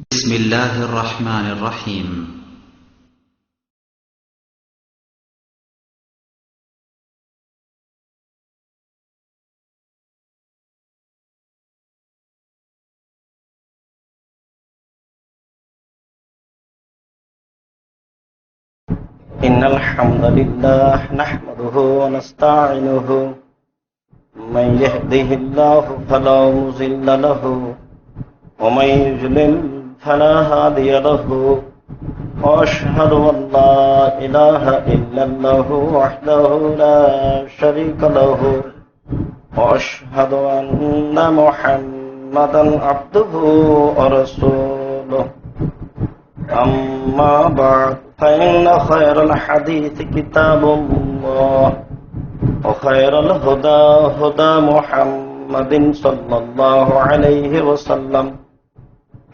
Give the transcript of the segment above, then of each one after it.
بسم الله الرحمن الرحيم. إن الحمد لله نحمده ونستعينه من يهده الله فلا مضل له ومن يضلل فلا هادي له وأشهد أن لا إله إلا الله وحده لا شريك له وأشهد أن محمدا عبده ورسوله أما بعد فإن خير الحديث كتاب الله وخير الهدى هدى محمد صلى الله عليه وسلم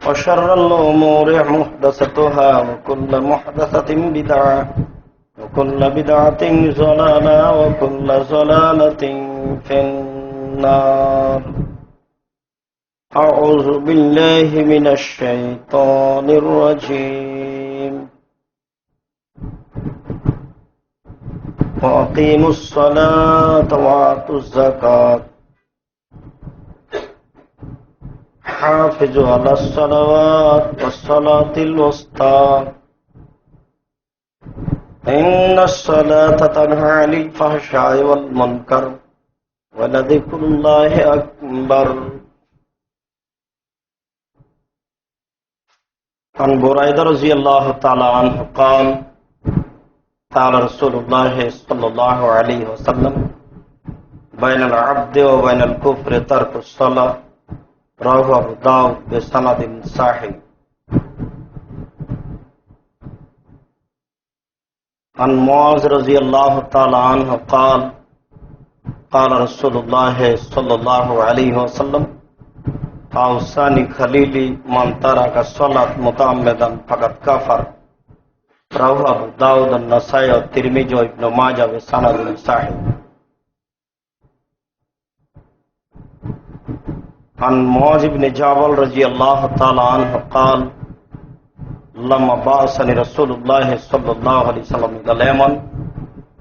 وشر الأمور محدثاتها وكل محدثة بدعة وكل بدعة ضلالة وكل ضلالة في النار. أعوذ بالله من الشيطان الرجيم. وأقيموا الصلاة وآتوا الزكاة حافظوا على الصلوات والصلاة الوسطى إن الصلاة تنهى عن الفحشاء والمنكر ولذكر الله أكبر. عن بريدة رضي الله تعالى عنه قال قال رسول الله صلى الله عليه وسلم بين العبد وبين الكفر ترك الصلاة رواه أبو داود بسند صحيح. عن معاذ رضي الله تعالى عنه قال قال رسول الله صلى الله عليه وسلم أوصاني خليلي من ترك الصلاة متعمدا فقد كفر رواه أبو داود النسائي والترمذي وابن ماجه بسند صحيح. عن معاذ بن جبل رضي الله تعالى عنه قال لما بعثني رسول الله صلى الله عليه وسلم إلى اليمن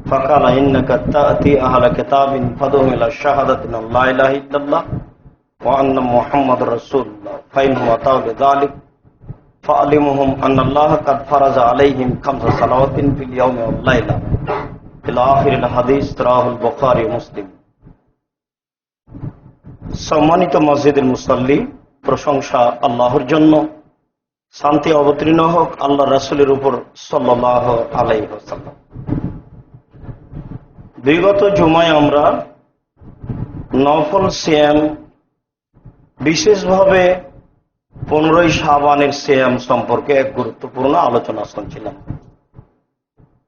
فقال إنك تأتي أهل كتاب فادعوهم إلى الشهادة أن لا إله إلا الله وأن محمد رسول الله فإنهم أتوا بذلك فعلمهم أن الله قد فرض عليهم 5 صلوات في اليوم والليلة إلى آخر الحديث رواه البخاري ومسلم. সম্মানিত মসজিদের মুসল্লি, প্রশংসা আল্লাহর জন্য, শান্তি অবতীর্ণ হোক আল্লাহ রাসূলের উপর সাল্লাল্লাহু আলাইহি ওয়াসাল্লাম। বিগত জুমায় আমরা নফল সিয়াম, বিশেষভাবে 15 শাবানের সিয়াম সম্পর্কে এক গুরুত্বপূর্ণ আলোচনা শুনছিলাম।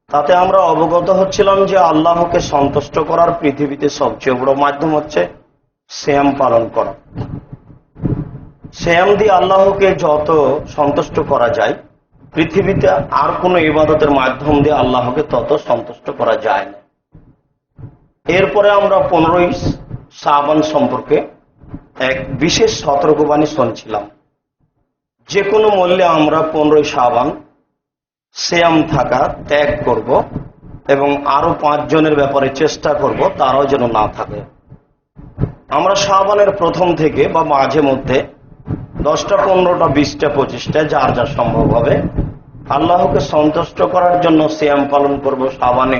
তাতে আমরা অবগত হচ্ছিলাম যে আল্লাহকে সন্তুষ্ট করার পৃথিবীতে সবচেয়ে বড় মাধ্যম হচ্ছে সিয়াম পালন করা। সিয়াম দিয়ে আল্লাহকে যত সন্তুষ্ট করা যায়, পৃথিবীতে আর কোনো ইবাদতের মাধ্যম দিয়ে আল্লাহকে তত সন্তুষ্ট করা যায় না। এরপরে আমরা 15 শাবান সম্পর্কে এক বিশেষ সতর্কবাণী শুনছিলাম। যে কোনো মূল্যে আমরা 15 শাবান সিয়াম থাকা ত্যাগ করব এবং আরো 5 জনের ব্যাপারে চেষ্টা করব তারাও যেন না থাকে। আমরা শাবানের প্রথম থেকে বা মাঝে মধ্যে 10টা, 15টা, 20টা, 25টা যার যা সম্ভব হবে আল্লাহকে সন্তুষ্ট করার জন্য সিয়াম পালন করব শাবানে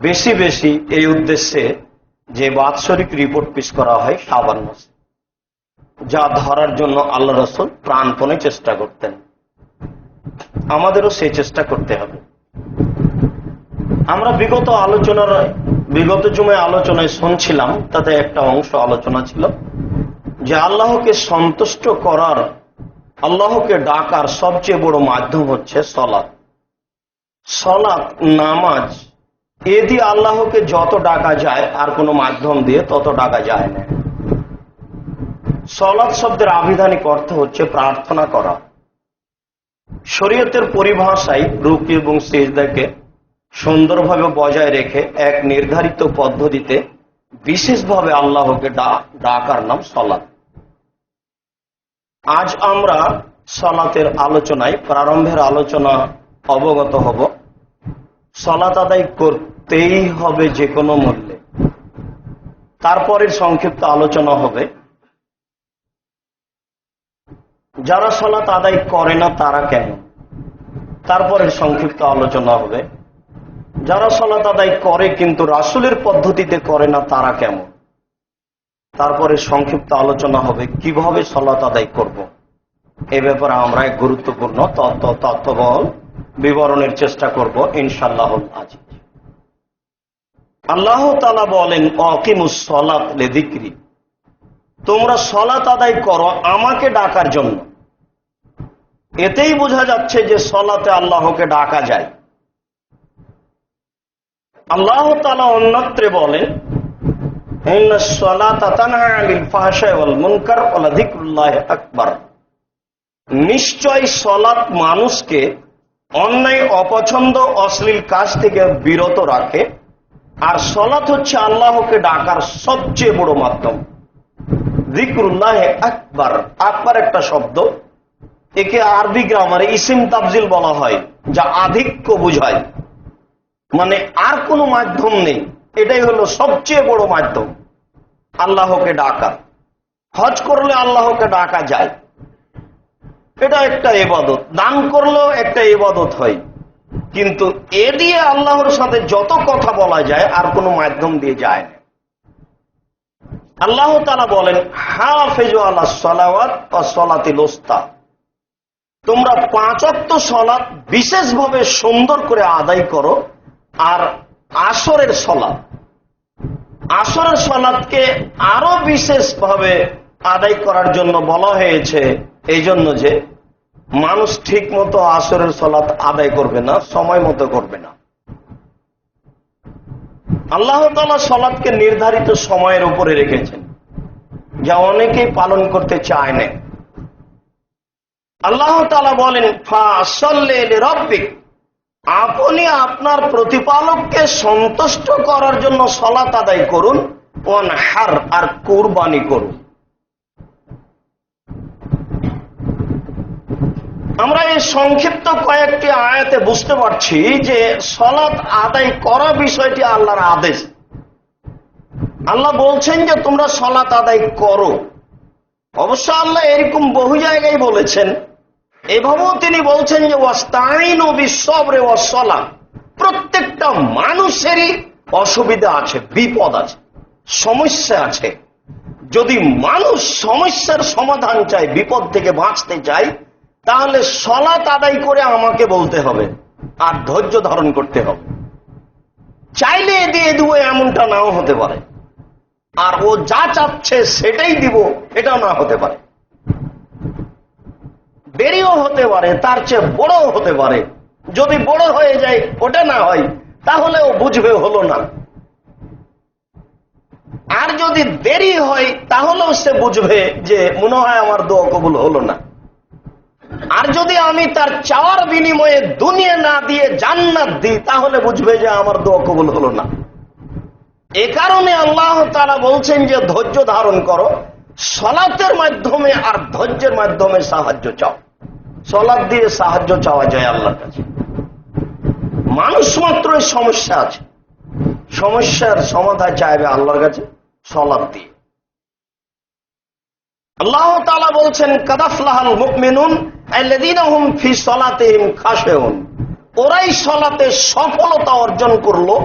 বেশি বেশি, এই উদ্দেশ্যে যে বাৎসরিক রিপোর্ট পেশ করা হয় শাবান মাসে, যা ধরার জন্য আল্লাহ রাসূল প্রাণপণে চেষ্টা করতেন। আমাদেরও সেই চেষ্টা করতে হবে। আমরা বিগত জুমায় আলোচনায় শুনছিলাম, তাতে একটা অংশ আলোচনা ছিল যে আল্লাহকে সন্তুষ্ট করার, আল্লাহকে ডাকার সবচেয়ে বড় মাধ্যম হচ্ছে সলাত। সলাত, নামাজ, এ দিয়ে আল্লাহকে যত ডাকা যায় আর কোনো মাধ্যম দিয়ে তত ডাকা যায় না। সলাত শব্দের আবিধানিক অর্থ হচ্ছে প্রার্থনা করা। শরীয়তের পরিভাষায় রুকু এবং সিজদাকে সুন্দরভাবে বজায় রেখে এক নির্ধারিত পদ্ধতিতে বিশেষভাবে আল্লাহকে ডাকার নাম সলাত। আজ আমরা সালাতের আলোচনায় প্রারম্ভের আলোচনা অবগত হব। সালাত আদায় করতেই হবে যে কোনো মূল্যে। তারপরের সংক্ষিপ্ত আলোচনা হবে যারা সালাত আদায় করে না তারা কেন। তারপরের সংক্ষিপ্ত আলোচনা হবে যারা সালাত আদায় করে কিন্তু রাসূলের পদ্ধতিতে করে না তারা কেমন। তারপরে সংক্ষিপ্ত আলোচনা হবে কিভাবে সালাত আদায় করব। এ ব্যাপারে আমরা এক গুরুত্বপূর্ণ তথ্যবহ বিবরণের চেষ্টা করব ইনশাআল্লাহ আজিজ। আল্লাহ তাআলা বলেন আকিমুস সালাত লিযিকরি, তোমরা সালাত আদায় করো আমাকে ডাকার জন্য। এতেই বোঝা যাচ্ছে যে সালাতে আল্লাহকে ডাকা যায়। আল্লাহ তাআলা অন্যত্রে বলেন ইন্নাস সালাতা তানহা আনিল ফাহশাই ওয়াল মুনকার ওয়া লাযিকরুল্লাহি আকবার, নিশ্চয় সালাত মানুষকে অন্যায়, অপছন্দ, অশ্লীল কাজ থেকে বিরত রাখে। আর সালাত হচ্ছে আল্লাহকে ডাকার সবচেয়ে বড় মাধ্যম। যিকরুল্লাহ আকবার, আকবার একটা শব্দ, একে আরবি গ্রামারে ইসিম তাফজিল বলা হয়, যা আধিক্য বুঝায়। মানে আর কোনো মাধ্যম নেই, এটাই হলো সবচেয়ে বড় মাধ্যম আল্লাহকে ডাকা। হজ করলে আল্লাহকে ডাকা যায়, এটা একটা ইবাদত। দান করলেও একটা ইবাদত হয়। কিন্তু এ দিয়ে আল্লাহর সাথে যত কথা বলা যায় আর কোনো মাধ্যম দিয়ে যায় না। আল্লাহ তাআলা বলেন হাফিজু আলাস সালাওয়াত ওয়াস সালাতিল উস্তা, তোমরা 5 ওয়াক্ত সালাত বিশেষভাবে সুন্দর করে আদায় করো। আর আসরের সালাত, আসরের সালাতকে আরো বিশেষভাবে আদায় করার জন্য বলা হয়েছে, এই জন্য যে মানুষ ঠিক মতো আসরের সালাত আদায় করবে না, সময় মতো করবে না। আল্লাহ তাআলা সালাতকে নির্ধারিত সময়ের উপরে রেখেছেন, যা অনেকেই পালন করতে চায় না। আল্লাহ তাআলা বলেন ফাসাল্লি লিরাব্বিক, আপনি আপনার প্রতিপালককে সন্তুষ্ট করার জন্য সালাত আদায় করুন। ওয়ানহার, আর কুরবানি করুন। আমরা এই সংক্ষিপ্ত কয়েকটি আয়াতে বুঝতে পারছি যে সালাত আদায় করা বিষয়টি আল্লাহর আদেশ। আল্লাহ বলছেন যে তোমরা সালাত আদায় করো। অবশ্য আল্লাহ এরকম বহু জায়গায় বলেছেন। এভাবেও তিনি বলছেন যে ওয়াস্তাইনু বিস-সাবরি ওয়াস-সালাহ, প্রত্যেকটা মানুষেরই অসুবিধা আছে, বিপদ আছে, সমস্যা আছে। যদি মানুষ সমস্যার সমাধান চায়, বিপদ থেকে বাঁচতে চায়, তাহলে সালাত আদায় করে আমাকে বলতে হবে আর ধৈর্য ধারণ করতে হবে। চাইলে দিয়ে দিব এমনটা নাও হতে পারে, আর ও যা চাচ্ছে সেটাই দিব এটাও না হতে পারে। দেরিও হতে পারে, তার চেয়ে বড়ও হতে পারে। যদি বড় হয়ে যায়, ওটা না হয়, তাহলে ও বুঝবে হলো না। আর যদি দেরি হয় তাহলেও সে বুঝবে যে মনে হয় আমার দোয়া কবুল হলো না। আর যদি আমি তার চাওয়ার বিনিময়ে দুনিয়া না দিয়ে জান্নাত দিই, তাহলে বুঝবে যে আমার দোয়া কবুল হলো না। এ কারণে আল্লাহ তাআলা বলছেন যে ধৈর্য ধারণ করো, সালাতের মাধ্যমে আর ধৈর্যের মাধ্যমে সাহায্য চাও। সালাত দিয়ে সাহায্য চাওয়া যায় আল্লাহর কাছে। মানুষ মাত্রই সমস্যা আছে, সমস্যার সমাধান চাইবে আল্লাহর কাছে সালাত দিয়ে। আল্লাহ তাআলা বলছেন কাদাফলাহাল মুমিনুন আল্লাযীনা হুম ফি সালাতিহিম খাশিউন, ওরাই সালাতে সফলতা অর্জন করলো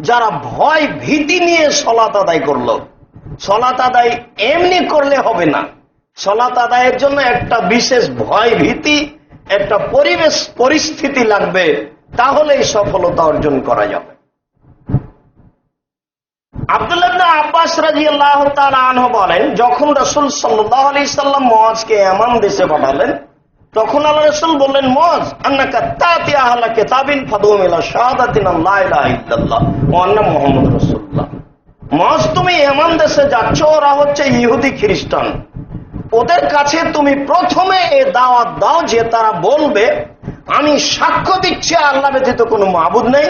যারা ভয় ভীতি নিয়ে সালাত আদায় করলো। সালাত আদায় এমনি করলে হবে না, সালাত আদায়ের জন্য একটা বিশেষ ভয় ভীতি, একটা পরিবেশ পরিস্থিতি লাগবে, তাহলেই সফলতা অর্জন করা যাবে। আব্দুল্লাহ ইবনে আব্বাস রাদিয়াল্লাহু তাআলা আনহু বলেন, যখন রাসূল সাল্লাল্লাহু আলাইহি সাল্লাম মুআজকে ইয়ামান দেশে পাঠালেন, তখন আল্লাহ রাসূল বললেন, মুআজ আন্নাকা তাতি আহলা কিতাবিন ফাদুম ইলা শাহাদাতিন লা ইলাহা ইল্লাল্লাহ ওয়া আন্না মুহাম্মাদুর রাসূলুল্লাহ। মুআজ, তুমি ইয়ামান দেশে যাচ্ছ, ওরা হচ্ছে ইহুদি খ্রিস্টান। ওদের কাছে তুমি প্রথমে এ দাওয়াত দাও যে তারা বলবে আমি সাক্ষ্য দিচ্ছি আল্লাহ ব্যতীত কোনো মাবুদ নেই,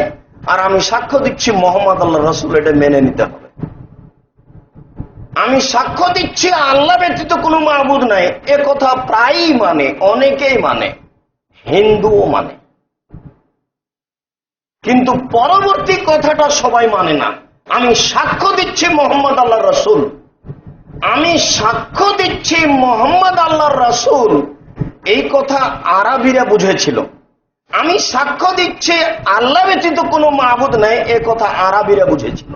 আর আমি সাক্ষ্য দিচ্ছি মুহাম্মদ আল্লাহর রাসূল, এটা মেনে নিতে হবে। আমি সাক্ষ্য দিচ্ছি আল্লাহ ব্যতীত কোনো মাবুদ নাই, এ কথা প্রায়ই মানে, অনেকেই মানে, হিন্দুও মানে, কিন্তু পরবর্তী কথাটা সবাই মানে না। আমি সাক্ষ্য দিচ্ছি মোহাম্মদ আল্লাহ রসুল, আমি সাক্ষ্য দিচ্ছি মোহাম্মদ আল্লাহর রাসূল, এই কথা আরবীরা বুঝেছিল। আমি সাক্ষ্য দিচ্ছি আল্লাহ ব্যতীত কোনো মাবুদ নাই, এ কথা আরবীরা বুঝেছিল।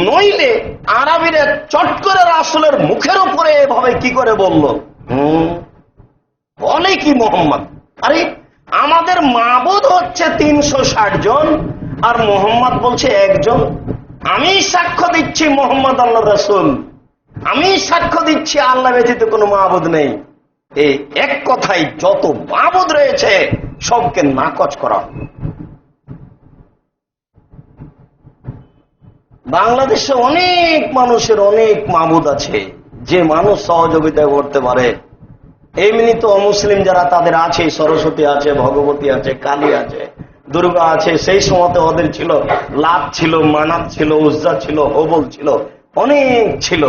নইলে আরবীরা চট করে রাসূলের মুখের উপরে এভাবে কি করে বলল, বলে কি মোহাম্মদ, আরে আমাদের মাবুদ হচ্ছে 360 জন আর মোহাম্মদ বলছে একজন। আমি সাক্ষ্য দিচ্ছি মোহাম্মদ আল্লাহ রাসূল, আমি সাক্ষ্য দিচ্ছি আল্লাহ ব্যতীত কোনো মাবুদ নেই। এই এক কথাই যত মাবুদ রয়েছে সবকে নাকচ করা। বাংলাদেশে অনেক মানুষের অনেক মাবুদ আছে, যে মানুষ সহযোগিতা করতে পারে। এমনি তো অমুসলিম যারা তাদের আছে, সরস্বতী আছে, ভগবতী আছে, কালী আছে, দুর্গা আছে। সেই সময়তে ওদের ছিল লাত ছিল, মানাত ছিল, উজ্জা ছিল, হবল ছিল, অনেক ছিল।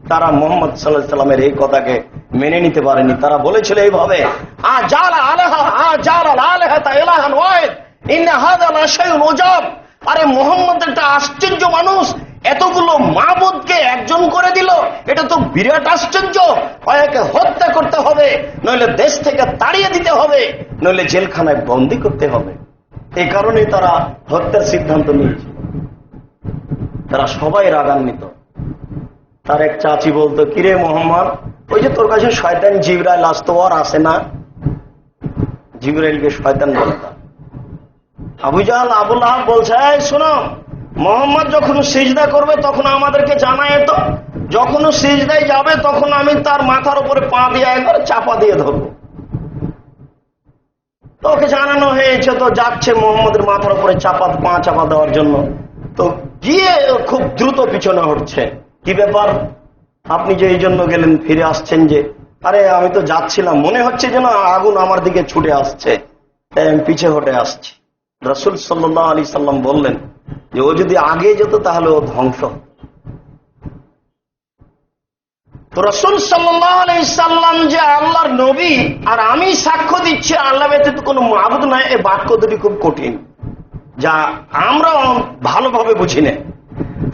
তারা মোহাম্মদ সাল্লাল্লাহু আলাইহি সাল্লামের এই কথাকে মেনে নিতে পারেনি। তারা বলেছিল এইভাবে, আরে মোহাম্মদ একটা আশ্চর্য মানুষ, এতগুলো মাবুদকে একজন করে দিল, এটা তো বিরাট আশ্চর্য। একে হত্যা করতে হবে, নইলে দেশ থেকে তাড়িয়ে দিতে হবে, নইলে জেলখানায় বন্দী করতে হবে। এই কারণেই তারা হত্যার সিদ্ধান্ত নিয়েছিল। তারা সবাই রাগান্বিত। তার এক চাচি বলতো, কিরে মোহাম্মদ, ওই যে তোর কাছে শয়তান জিবরাইল আসতো, আর আসে না? জিবরাইলকে শয়তান বলতাম। আবু জাহল, আবু লাহাব বলছে, এই শোনো, মোহাম্মদ যখন সিজদা করবে তখন আমাদেরকে জানায়, তো যখন সিজদায় যাবে তখন আমি তার মাথার উপরে পা দিয়ে একবার চাপা দিয়ে ধরবো। তোকে জানানো হয়েছে, তো যাচ্ছে মোহাম্মদের মাথার উপরে পা চাপা দেওয়ার জন্য। তো গিয়ে খুব দ্রুত পিছনে হচ্ছে। কি ব্যাপার, আপনি যে এই জন্য গেলেন, ফিরে আসছেন যে? আরে আমি তো যাচ্ছিলাম, মনে হচ্ছে যেন আগুন আমার দিকে ছুটে আসছে, তাই আমি পিছে হটে আসছি। রাসূল সাল্লাল্লাহু আলাইহি সাল্লাম বললেন যে ও যদি আগে যেত তাহলে ও ধ্বংস। তো রাসূল সাল্লাল্লাহু আলাইহি সাল্লাম যে আল্লাহর নবী, আর আমি সাক্ষ্য দিচ্ছি আল্লাহ ব্যতীত কোনো মাবুদ নাই, এই বাক্য দুটি খুব কঠিন, যা আমরা ভালোভাবে বুঝি না।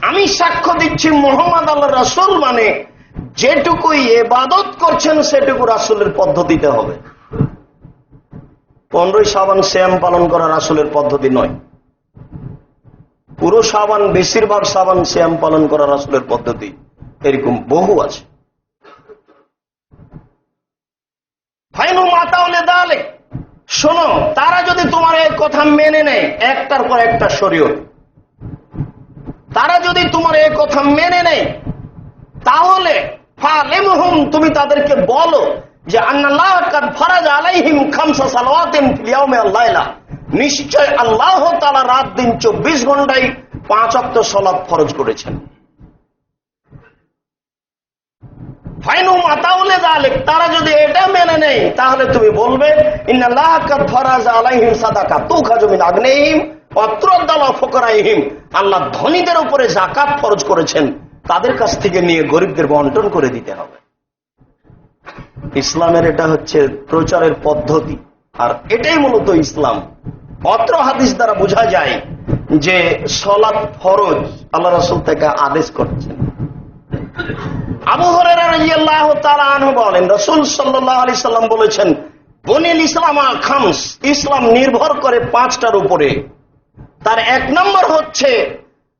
আমি সাক্ষ্য দিচ্ছি মুহাম্মদ আল্লাহর রাসূল, মানে যেটুকু ইবাদত করছেন সেটুকু রাসূলের পদ্ধতিতে হবে। 15 শাবান সিয়াম পালন করা রাসূলের পদ্ধতি নয়। পুরো শাবান, বেশিরভাগ শাবান সিয়াম পালন করা রাসূলের পদ্ধতি। এরকম বহু আছে। ফাইনু মাতাউলে দালে, শোনো, তারা যদি তোমার এই কথা মেনে নেয়, একটার পর একটা শরীয়ত, তারা যদি তোমার এই কথা মেনে নেয়, তাহলে ফালিমহুম, তুমি তাদেরকে বলো যে আন্নাল্লাহ কাদ ফারাজা আলাইহিম খামসা সালাওয়াতিন ফিল ইয়াউমি ওয়াল লাইলা, নিশ্চয় আল্লাহ তাআলা রাত দিন 24 ঘন্টায় 5 ওয়াক্ত সালাত ফরজ করেছেন। ফাইনু মাতাউলে যালিক, তারা যদি এটা মেনে নেয়, তাহলে তুমি বলবে ইন্নাল্লাহ কাদ ফারাজা আলাইহিম সাদাকা তুখাযু মিন আগনিহিম ওয়া তুরাদ্দালা ফুকারাইহিম, আল্লাহ ধনীদের উপরে যাকাত ফরজ করেছেন, তাদের কাছ থেকে নিয়ে গরিবদের বন্টন করে দিতে হবে। ইসলামের এটা হচ্ছে প্রচারের পদ্ধতি, আর এটাই মূলত ইসলাম। অত্র হাদিস দ্বারা বোঝা যায় যে সালাত ফরজ আল্লাহ রাসূল থেকে আদেশ করছেন। আবু হুরায়রা রাদিয়াল্লাহু তাআলা আনহু বলেন, রাসূল সাল্লাল্লাহু আলাইহি সাল্লাম বলেছেন, বুনিল ইসলাম খামস, ইসলাম নির্ভর করে 5টার উপরে। তার 1 নম্বর হচ্ছে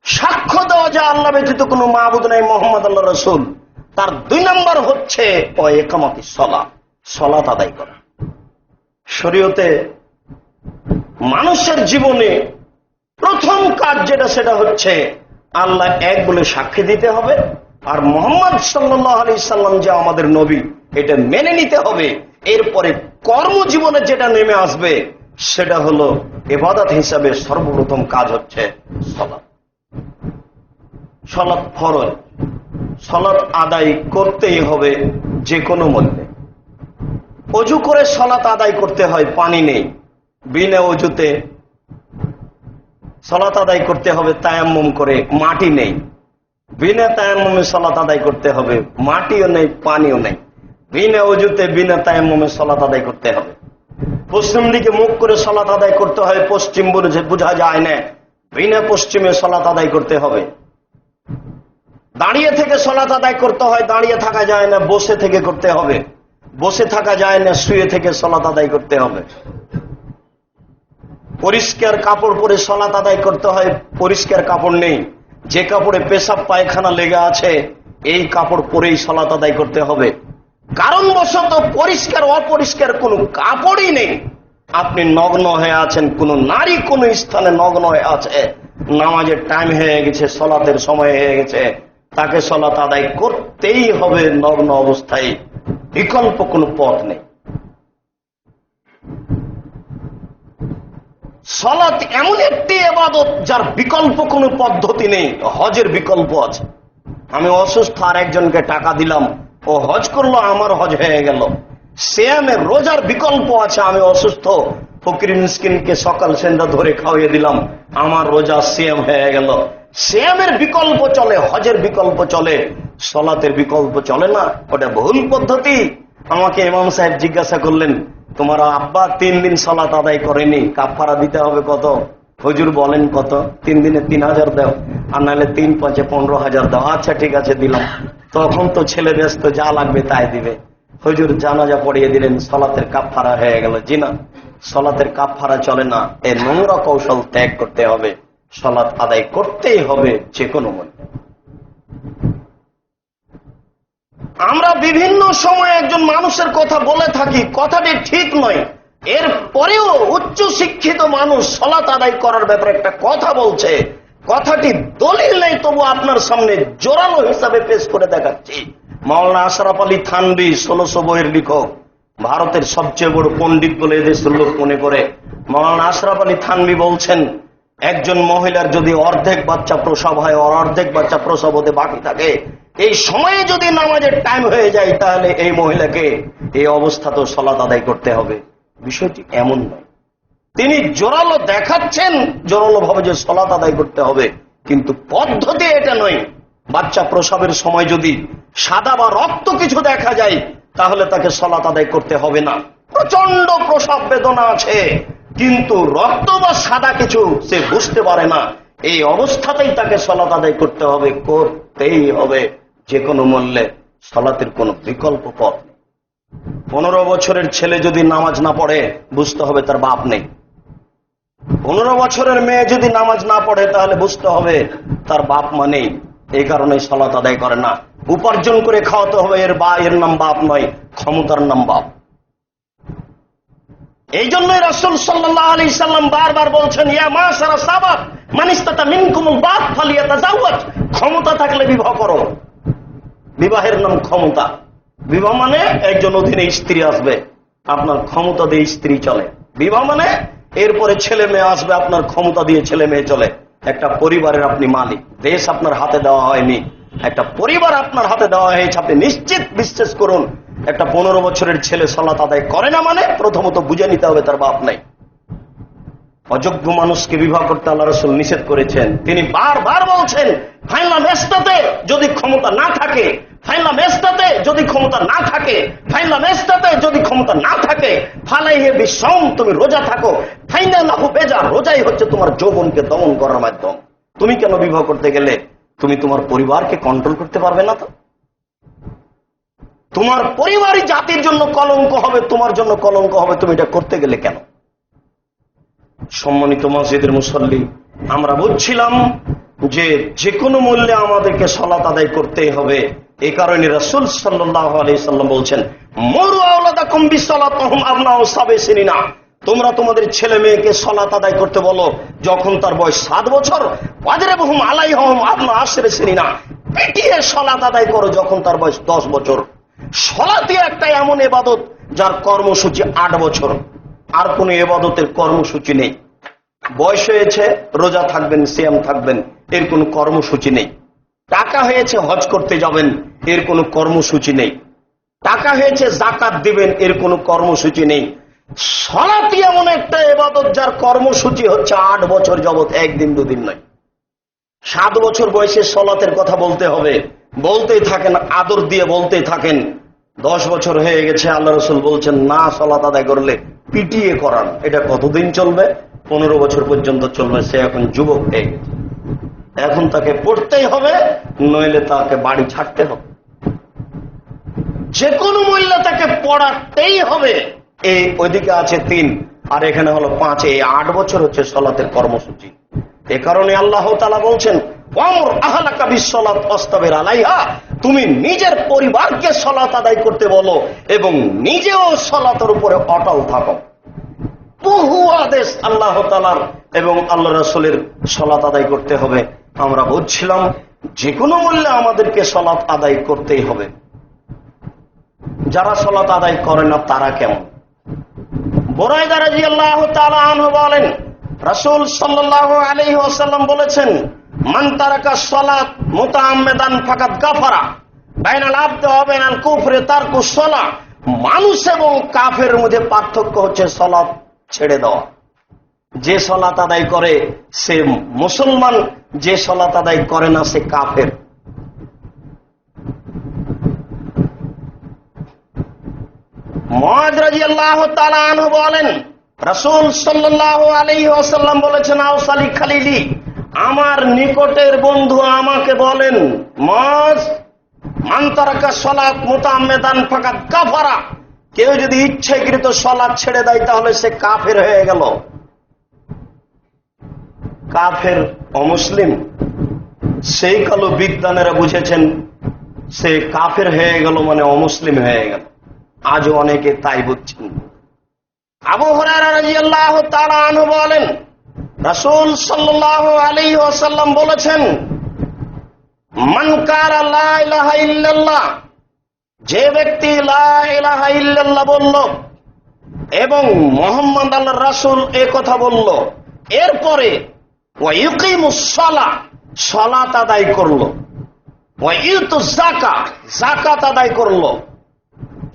সাক্ষ্য দেওয়া যে আল্লাহ ব্যতীত কোনো মাবুদ নাই, মুহাম্মদ আল্লাহর রাসূল। তার 2 নম্বর হচ্ছে ইকামাতিস সালাত, সালাত আদায় করা। শরীয়তে মানুষের জীবনে প্রথম কাজ যেটা, সেটা হচ্ছে আল্লাহ এক বলে সাক্ষী দিতে হবে, আর মুহাম্মদ সাল্লাল্লাহু আলাইহি সাল্লাম যে আমাদের নবী, এটা মেনে নিতে হবে। এরপরে কর্মজীবনে যেটা নেমে আসবে সেটা হলো ইবাদত হিসাবে সর্বপ্রথম কাজ হচ্ছে সালাত। সালাত ফরজ, সালাত আদায় করতেই হবে যে কোনো মূল্যে। অজু করে সালাত আদায় করতে হয়, পানি নেই, বিনা অজুতে সালাত আদায় করতে হবে তায়াম্মুম করে, মাটি নেই, বিনা তায়াম্মুমে সালাত আদায় করতে হবে, মাটিও নেই পানিও নেই, বিনা ওযুতে বিনা তায়াম্মুমে সালাত আদায় করতে হবে। পশ্চিম দিকে মুখ করে সালাত আদায় করতে হয়, পশ্চিম বোঝা যায় না, বিনা পশ্চিমে সালাত আদায় করতে হবে। দাঁড়িয়ে থেকে সালাত আদায় করতে হয়, দাঁড়িয়ে থাকা যায় না, বসে থেকে করতে হবে। বসে থাকা যায় না, শুয়ে থেকে সালাত আদায় করতে হবে। পরিষ্কার কাপড় পরে সালাত আদায় করতে হয়, পরিষ্কার কাপড় নেই, যে কাপড়ে পেশাব পায়খানা লেগে আছে এই কাপড় পরেই সালাত আদায় করতে হবে। কারণবশত পরিষ্কার অপরিষ্কার কোনো কাপড়ই নেই, আপনি নগ্ন হয়ে আছেন, কোন নারী কোন স্থানে নগ্ন হয়ে আছে, নামাজের টাইম হয়ে গেছে, সালাতের সময় হয়ে গেছে, তাকে সালাত আদায় করতেই হবে নগ্ন অবস্থায়, বিকল্প কোনো পথ নেই। সালাত এমন একটি ইবাদত যার বিকল্প কোনো পদ্ধতি নেই। হজের বিকল্প আছে, আমি অসুস্থ আর একজনকে টাকা দিলাম, ও হজ করলো, আমার হজ হয়ে গেল। সিয়ামের রোজার বিকল্প আছে, আমি অসুস্থ, ফকির মিসকিনকে সকাল সন্ধ্যা ধরে খাওয়িয়ে দিলাম, আমার রোজা সিয়াম হয়ে গেল। সিয়ামের বিকল্প চলে, হজের বিকল্প চলে, সালাতের বিকল্প চলে না, ওটা ভুল পদ্ধতি। আমাকে ইমাম সাহেব জিজ্ঞাসা করলেন, তোমার আব্বা 3 দিন সালাত আদায় করেনি, কাফারা দিতে হবে কত? হুজুর বলেন কত? 3 দিনে 3000 দাও, আর নাহলে 3 5 15,000 দাও। আচ্ছা ঠিক আছে দিলাম। তখন তো ছেলে ব্যস্ত, যা লাগবে তাই দিবে। হুজুর জানাজা পড়িয়ে দিলেন, সালাতের কাফারা হয়ে গেল। জি না, সালাতের কাফারা চলে না, এই নোংরা কৌশল ত্যাগ করতে হবে, সালাত আদায় করতেই হবে যে কোনো মূল্যে। আমরা বিভিন্ন সময় একজন মানুষের কথা বলে থাকি, কথাটি ঠিক নয়, এর পরেও উচ্চ শিক্ষিত মানুষ সালাত আদায় করার ব্যাপারে একটা কথা বলছে, কথাটি দলিল নেই, তবু আপনার সামনে জোরালো হিসাবে পেশ করে দেখাচ্ছি। মাওলানা আশরাফ আলী থানভী 1600 বইয়ের লেখক, ভারতের সবচেয়ে বড় পণ্ডিত বলে এদেশের লোক মনে করে। মাওলানা আশরাফ আলী থানভী বলছেন, একজন মহিলার যদি অর্ধেক বাচ্চা প্রসব হয়, অর্ধেক বাচ্চা প্রসব হতে বাকি থাকে, এই সময়ে যদি নামাজের টাইম হয়ে যায়, তাহলে এই মহিলাকে এই অবস্থা তো সালাত আদায় করতে হবে। বিষয়টি এমন নয়, তিনি জোরালো দেখাচ্ছেন জোরালো ভাবে যে সালাত আদায় করতে হবে, কিন্তু পদ্ধতি এটা নয়। বাচ্চা প্রসবের সময় যদি সাদা বা রক্ত কিছু দেখা যায়, তাহলে তাকে সালাত আদায় করতে হবে না। প্রচন্ড প্রসব বেদনা আছে, কিন্তু রক্ত বা সাদা কিছু সে বুঝতে পারে না, এই অবস্থাতেই তাকে সালাত আদায় করতে হবে, করতেই হবে যে কোনো মূল্যে। সালাতের কোনো বিকল্প পথ নেই। 15 বছরের ছেলে যদি নামাজ না পড়ে, বুঝতে হবে তার বাপ নেই। 15 বছরের মেয়ে যদি নামাজ না পড়ে, তাহলে বুঝতে হবে তার বাপ মা নেই, এই কারণে সালাত আদায় করে না। উপার্জন করে খাওয়াতে হবে, এর নাম বাপ নয়, ক্ষমতার নাম বাপ। এই জন্যই রাসূল সাল্লাল্লাহু আলাইহি সাল্লাম বারবার বলছেন, ইয়া মাশারা সাবাব মান ইসতাতা মিনকুমুল বাত ফালিয়াতাজাওয়াজ, ক্ষমতা থাকলে বিবাহ করো। বিবাহের নাম ক্ষমতা। বিবাহ মানে একজন অধীনে স্ত্রী আসবে, আপনার ক্ষমতা দিয়ে স্ত্রী চলে। বিবাহ মানে এরপরে ছেলে মেয়ে আসবে, আপনার ক্ষমতা দিয়ে ছেলে মেয়ে চলে। একটা পরিবারের আপনি মালিক, দেশ আপনার হাতে দেওয়া হয়নি, একটা পরিবার আপনার হাতে দেওয়া হয়েছে। আপনি নিশ্চিত বিশ্বাস করুন, একটা 15 বছরের ছেলে সালাত আদায় করে না মানে প্রথমত বুঝে নিতে হবে তার বাপ নাই। অযোগ্য মানুষকে বিবাহ করতে আল্লাহ রাসূল নিষেধ করেছেন। তিনি বারবার বলছেন, ফাইলা মেস্তাতে যদি ক্ষমতা না থাকে, ফাইলা মেস্তাতে যদি ক্ষমতা না থাকে, ফাইলা মেস্তাতে যদি ক্ষমতা না থাকে, ফালাইহে বিসম, তুমি রোজা থাকো, ফাইনা লাহু বেজা, রোজাই হচ্ছে তোমার যৌবনকে দমন করার মাধ্যম। তুমি কেন বিবাহ করতে গেলে? তুমি তোমার পরিবারকে কন্ট্রোল করতে পারবে না, তো তোমার পরিবারই জাতির জন্য কলঙ্ক হবে, তোমার জন্য কলঙ্ক হবে, তুমি এটা করতে গেলে কেন? সম্মানিত মসজিদের মুসল্লি, আমরা বলছিলাম যে কোনো মূল্যে আমাদেরকে সালাত আদায় করতেই হবে। এই কারণে রাসূল সাল্লাল্লাহু আলাইহি সাল্লাম বলছেন, মুরু আওলাদাকুম বিসসালাতিহিম আবনাউ সাবঈ সিনিনা, তোমরা তোমাদের ছেলে মেয়েকে সালাত আদায় করতে বলো যখন তার বয়স 7 বছর, ওয়াজরিবহুম আলাইহিম আবনা 10 সিনিনা, পিটিয়ে সালাত আদায় করো যখন তার বয়স 10 বছর। সালাতই একটা এমন ইবাদত যার কর্মসূচি 8 বছর, আর কোন ইবাদতের কর্মসূচি নেই। বয়স হয়েছে রোজা থাকবেন, সিয়াম থাকবেন, এর কোনো কর্মসূচি নেই। টাকা হয়েছে হজ করতে যাবেন, এর কোনো কর্মসূচি নেই। টাকা হয়েছে যাকাত দিবেন, এর কোনো কর্মসূচি নেই। সালাতই এমন একটা ইবাদত যার কর্মসূচি হচ্ছে 8 বছর যাবত, একদিন দুদিন নয়। 7 বছর বয়সে সলাতের কথা বলতে হবে, বলতেই থাকেন, আদর দিয়ে বলতেই থাকেন। 10 বছর হয়ে গেছে, আল্লাহ রসুল বলছেন না সলাত আদায় করলে পিটিয়ে করান। এটা কতদিন চলবে? 15 বছর পর্যন্ত চলবে। সে এখন যুবক হয়ে গেছে, এখন তাকে পড়তেই হবে, নইলে তাকে বাড়ি ছাড়তে হবে, যে কোনো মূল্যে তাকে পড়াতেই হবে। এই ওইদিকে আছে 3 আর এখানে হলো 5, এই 8 বছর হচ্ছে সলাতের কর্মসূচি। এ কারণে আল্লাহ তাআলা বলছেন ওয়ামুর আহলাকা বিসসালাত ওয়াসতাবির আলাইহা, তুমি নিজের পরিবারকে সালাত আদায় করতে বলো এবং নিজেও সালাতের উপরে অটল থাকো। বহু আদেশ আল্লাহ তাআলার এবং আল্লাহ রাসূলের সালাত আদায় করতে হবে। আমরা বুঝছিলাম যে কোনো মূল্যে আমাদেরকে সালাত আদায় করতেই হবে। যারা সালাত আদায় করে না তারা কেমন? বুরায়দা রাদিয়াল্লাহু তাআলা আনহু বলেন রাসূল সাল্লাল্লাহু আলাইহি ওয়াসাল্লাম বলেছেন মান তারাকা সালাত মুতাআম্মিদান ফাকাদ কাফারা বাইনাল আবদি ওয়া বাইনাল কুফরি তারকুস সালাহ। মানুষ এবং কাফেরের মধ্যে পার্থক্য হচ্ছে সালাত ছেড়ে দেওয়া। যে সালাত আদায় করে সে মুসলমান, যে সালাত আদায় করে না সে কাফের। মুআয রাদিয়াল্লাহু তাআলা আনহু বলেন রাসূল সাল্লাল্লাহু আলাইহি ওয়াসাল্লাম বলেছেন আওসালি খালিলি, আমার নিকটের বন্ধু আমাকে বলেন মুআয মান তারাকা সালাত মুতাআম্মিদান ফাকাদ কাফারা, কেউ যদি ইচ্ছাকৃত সালাত ছেড়ে দেয় তাহলে সে কাফের হয়ে গেল। কাফের অমুসলিম সেই কালো বিদ্বানেরা বুঝেছেন সে কাফের হয়ে গেল মানে অমুসলিম হয়ে গেল। আজও অনেকে তাই বুঝছেন। আবু হুরায়রা রাদিয়াল্লাহু তাআলা আনহু বলেন রাসূল সাল্লাল্লাহু আলাইহি ওয়াসাল্লাম বলেছেন মান কালা লা ইলাহা ইল্লাল্লাহ, যে ব্যক্তি লা ইলাহা ইল্লাল্লাহ বলল এবং মুহাম্মদ আল্লাহর রাসূল এই কথা বলল, এরপরে ওয়া ইকিমুস সালাহ, সালাত আদায় করলো, ওয়া ইউতুজ যাকাত, যাকাত আদায় করলো,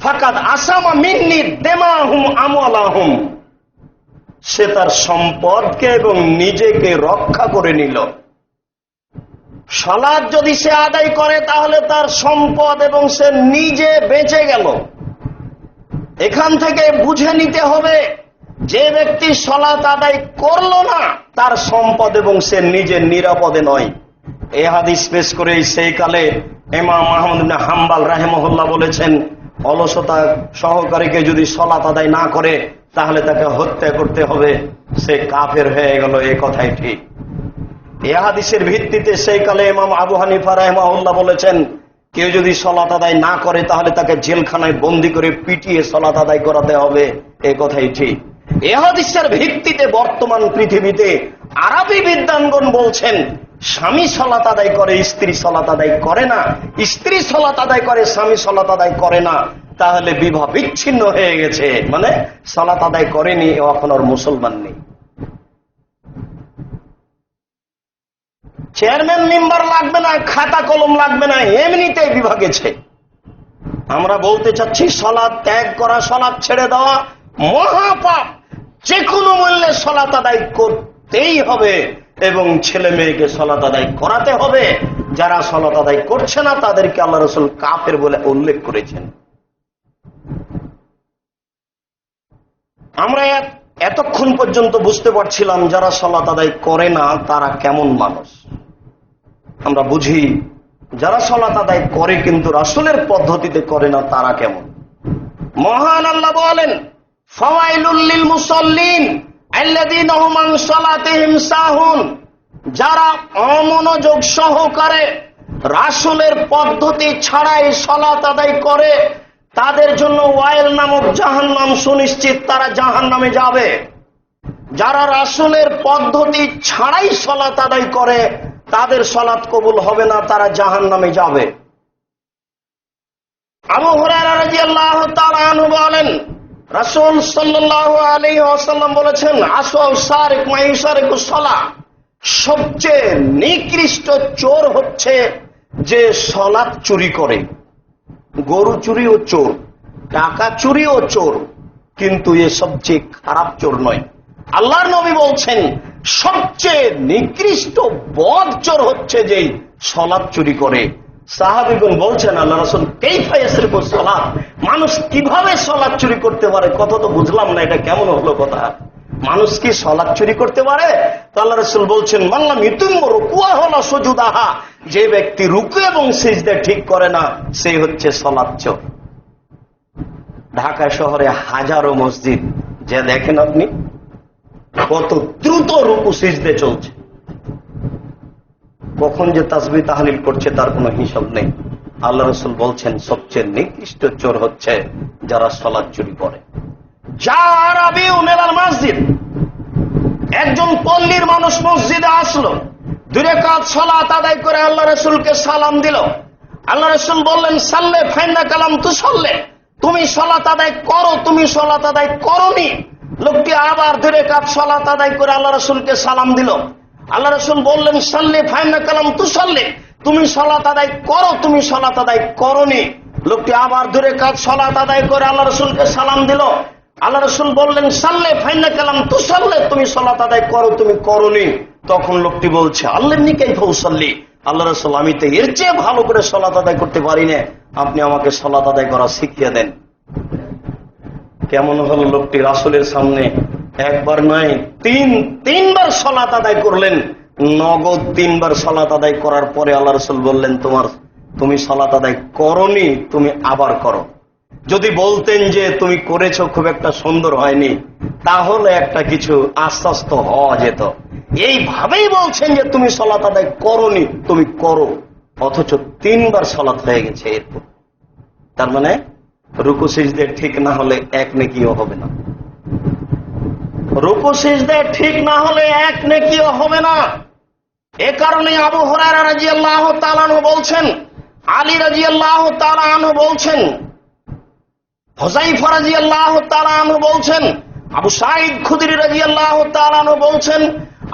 ফাকাদ আসামা মিন্নি দিমাহুম আমওয়ালাহুম, সে তার সম্পদকে এবং নিজেকে রক্ষা করে নিল। সালাত যদি সে আদায় করে তাহলে তার সম্পদ এবং সে নিজে বেঁচে গেল। এখান থেকে বুঝে নিতে হবে যে ব্যক্তি সালাত আদায় করলো না তার সম্পদ এবং সে নিজে নিরাপদে নয়। এই হাদিস পেশ করে সেই কালে ইমাম আহমদ ইবনে হাম্বল রাহিমাহুল্লাহ বলেছেন অলসতা সহকারীকে যদি সালাত আদায় না করে তাহলে তাকে হত্যা করতে হবে, সে কাফের হয়ে গেল। এই কথাই ঠিক। এই হাদিসের ভিত্তিতে সেই কালে ইমাম আবু হানিফা রাহিমাহুল্লাহ বলেছেন কেউ যদি সালাত আদায় না করে তাহলে তাকে জেলখানায় বন্দী করে পিটিয়ে সালাত আদায় করাতে হবে। এই কথাই ঠিক। এই হাদিসের ভিত্তিতে বর্তমান পৃথিবীতে আরবি বিদ্বানগণ বলছেন স্বামী সালাত আদায় করে স্ত্রী সালাত আদায় করে না, স্ত্রী সালাত আদায় করে স্বামী সালাত আদায় করে না, তাহলে বিবাহ বিচ্ছিন্ন হয়ে গেছে, মানে সালাত আদায় করেনি, এখন আর মুসলমান নেই। চেয়ারম্যান মেম্বার লাগবে না, খাতা কলম লাগবে না, এমনিতেই বিবাহ গেছে। আমরা বলতে চাচ্ছি সালাত ত্যাগ করা, সালাত ছেড়ে দেওয়া মহাপাপ। যে কোনো মূল্যে সালাত আদায় করতেই হবে এবং ছেলে মেয়েকে সালাত আদায় করাতে হবে। যারা সালাত আদায় করছে না তাদেরকে আল্লাহ রাসূল কাফের বলে উল্লেখ করেছেন। আমরা এতক্ষণ পর্যন্ত বুঝতে পারছিলাম যারা সালাত আদায় করে না তারা কেমন মানুষ। আমরা বুঝি যারা সালাত আদায় করে কিন্তু রাসূলের পদ্ধতিতে করে না তারা কেমন। মহান আল্লাহ বলেন ফাওয়াইলুল লিল মুসাল্লিন আল্লাযীনা হুম আন সালাতিহিম সাহুন, যারা অমনোযোগ সহকারে রাসূলের পদ্ধতি ছাড়াই সালাত আদায় করে তাদের জন্য ওয়াইল নামক জাহান্নাম সুনিশ্চিত, তারা জাহান্নামে যাবে। যারা রাসূলের পদ্ধতি ছাড়াই সালাত আদায় করে তাদের সালাত কবুল হবে না, তারা জাহান্নামে যাবে। আবু হুরায়রা রাদিয়াল্লাহু তাআলা আনহু বলেন রাসূল সাল্লাল্লাহু আলাইহি ওয়াসাল্লাম বলেছেন আসওয়াউ সারিক মা ইউসারিকুস সালাহ, সবচেয়ে নিকৃষ্ট চোর হচ্ছে যে সালাত চুরি করে। গরু চুরিও চোর, টাকা চুরিও চোর, কিন্তু এ সবচেয়ে খারাপ চোর নয়। আল্লাহর নবী বলছেন সবচেয়ে নিকৃষ্ট বদ চোর হচ্ছে যেই সালাত চুরি করে। সাহাবীগণ বলছেন, আল্লাহ রাসূল কাইফা ইয়াসরিকু সালাত, মানুষ কিভাবে সালাত চুরি করতে পারে? কথা তো বুঝলাম না, এটা কেমন হলো কথা? মানুষ কি সালাত চুরি করতে পারে? তো আল্লাহ রাসূল বলছেন, মাল্লাম ইতুম্মু রুকুআহা ওয়া সুজুদাহা, যে ব্যক্তি রুকু এবং সিজদা ঠিক করে না সে হচ্ছে সালাত চোর। ঢাকা শহরে হাজারো মসজিদ, যে দেখেন আপনি কত দ্রুত রুকু সিজদে চলছে, কখন যে তাসবিহ তাহলিল করছে তার কোনো হিসাব নেই। আল্লাহ রাসূল বলছেন সবচেয়ে নিকৃষ্ট চোর হচ্ছে যারা সালাত চুরি করে। মসজিদ, একজন পল্লীর মানুষ মসজিদে আসলো, 2 রাকাত সালাত আদায় করে আল্লাহ রাসূলকে সালাম দিল। আল্লাহ রাসূল বললেন, সাল্লে ফাইন্না কালাম তুসাল্লে, তুমি সালাত আদায় করো, তুমি সালাত আদায় করোনি। লোকটি আবার 2 রাকাত সালাত আদায় করে আল্লাহ রাসূলকে সালাম দিল। আল্লাহ রাসূল বললেন, সাল্লে ফাইন্না কালাম তুসাল্লে, তুমি সালাত আদায় করো, তুমি সালাত আদায় করোনি। লোকটি আবার 2 রাকাত সালাত আদায় করে আল্লাহ রাসূলকে সালাম দিল। আল্লাহ রাসূল বললেন, সাল্লে ফাইন্না কালাম তুসাল্লে, তুমি সালাত আদায় করো, তুমি করোনি। তখন লোকটি বলছে, আল্লাহনি কাইফা উসাল্লি, আল্লাহ রাসূল আমি তো এর চেয়ে ভালো করে সালাত আদায় করতে পারি না, আপনি আমাকে সালাত আদায় করা শিখিয়ে দেন। কেমন হল লোকটি রাসূলের সামনে একবার নয় তিনবার সালাত আদায় করলেন, নগদ 3 বার সালাত আদায় করার পরে আল্লাহ রাসূল বললেন, তুমি সালাত আদায় করোনি, তুমি আবার করো। যদি বলতেন যে তুমি করেছো খুব একটা সুন্দর হয়নি, তাহলে একটা কিছু আশ্বস্ত হওয়া যেত। এইভাবেই বলছেন যে তুমি সালাত আদায় করোনি, তুমি করো, অথচ 3 বার সালাত হয়ে গেছে এরপর। তার মানে রুকু সিজদা ঠিক না হলে 1 নেকিও হবে না, রুকু সিজদা ঠিক না হলে 1 নেকিও হবে না। এ কারণে আবু হুরায়রা রাদিয়াল্লাহু তাআলা আনহু বলছেন, আলী রাদিয়াল্লাহু তাআলা আনহু বলছেন, হুযায়ফা রাদিয়াল্লাহু তাআলা আনহু বলছেন, আবু সাঈদ খুদরি রাদিয়াল্লাহু তাআলা আনহু বলছেন,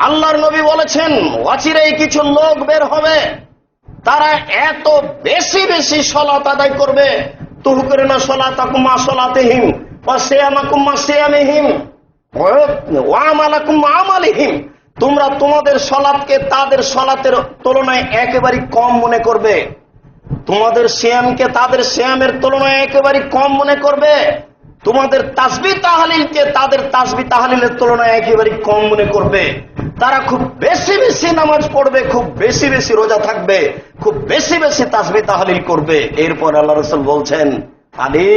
আল্লাহর নবী বলেছেন, অচিরেই কিছু লোক বের হবে, তারা এত বেশি বেশি সালাত আদায় করবে, তুহকিরুনা সালাতাকুম মা সালাতিহিম ওয়া সিয়ামাকুম মা সিয়ামিহিম ওয়া আমালাকুম মা আমালিহিম, তোমরা তোমাদের সালাতকে তাদের সালাতের তুলনায় একেবারে কম মনে করবে, তোমাদের সিয়ামকে তাদের সিয়ামের তুলনায় একেবারে কম মনে করবে, তোমাদের তাসবিহ তাহলিলকে তাদের তাসবিহ তাহলিলের তুলনায় একেবারে কম মনে করবে। তারা খুব বেশি বেশি নামাজ পড়বে, খুব বেশি বেশি রোজা থাকবে, খুব বেশি বেশি তাসবিহ তাহলিল করবে। এরপর আল্লাহ রাসূল বলছেন, আলী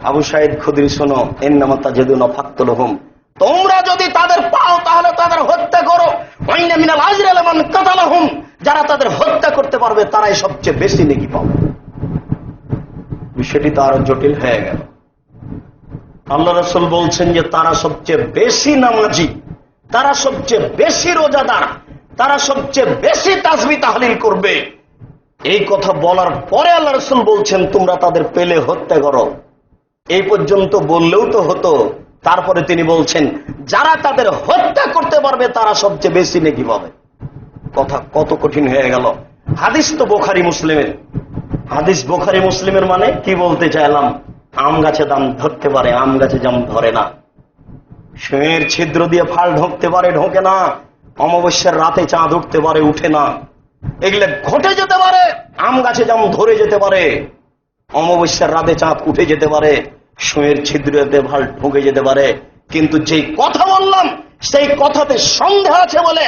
আবু সাঈদ খুদরি শোনো, ইন্নামা তাজিদুনা ফাকতুলহুম, তোমরা যদি তাদের পাও তাহলে তাদের হত্যা করো, ওয়াইনা মিনাল আজরি লিমান কাতালাহুম, যারা তাদের হত্যা করতে পারবে তারাই সবচেয়ে বেশি নেকি পাবে। বিষয়টি তো আরো জটিল হয়ে গেল। আল্লাহ রাসূল বলছেন যে তারা সবচেয়ে বেশি নামাজি, তারা সবচেয়ে বেশি রোজাদার, তারা সবচেয়ে বেশি তাসবিহ তাহলিল করবে। এই কথা বলার পরে আল্লাহ রাসূল বলছেন, তোমরা তাদের পেলে হত্যা করো। এই পর্যন্ত বললেও তো হতো, তারপরে তিনি বলছেন, যারা তাদের হত্যা করতে পারবে তারা সবচেয়ে বেশি নেকি পাবে। কথা কত কঠিন হয়ে গেল। হাদিস তো বুখারী মুসলিমের, হাদিস বুখারী মুসলিমের মানে কি বলতে চাইলাম, আম গাছে দাম ধরতে পারে, আম গাছে জাম ধরে না, সুঁয়ের ছিদ্র দিয়ে ফাল ঢোকতে পারে, ঢোকে না, অমাবস্যার রাতে চাঁদ উঠতে পারে, উঠে না, এগুলো ঘটে যেতে পারে। আম গাছে জাম ধরে যেতে পারে, অমাবস্যার রাতে চাঁদ উঠে যেতে পারে, সুঁয়ের ছিদ্রতে ফাল ঢুকে যেতে পারে, কিন্তু যেই কথা বললাম সেই কথাতে সন্দেহ আছে বলে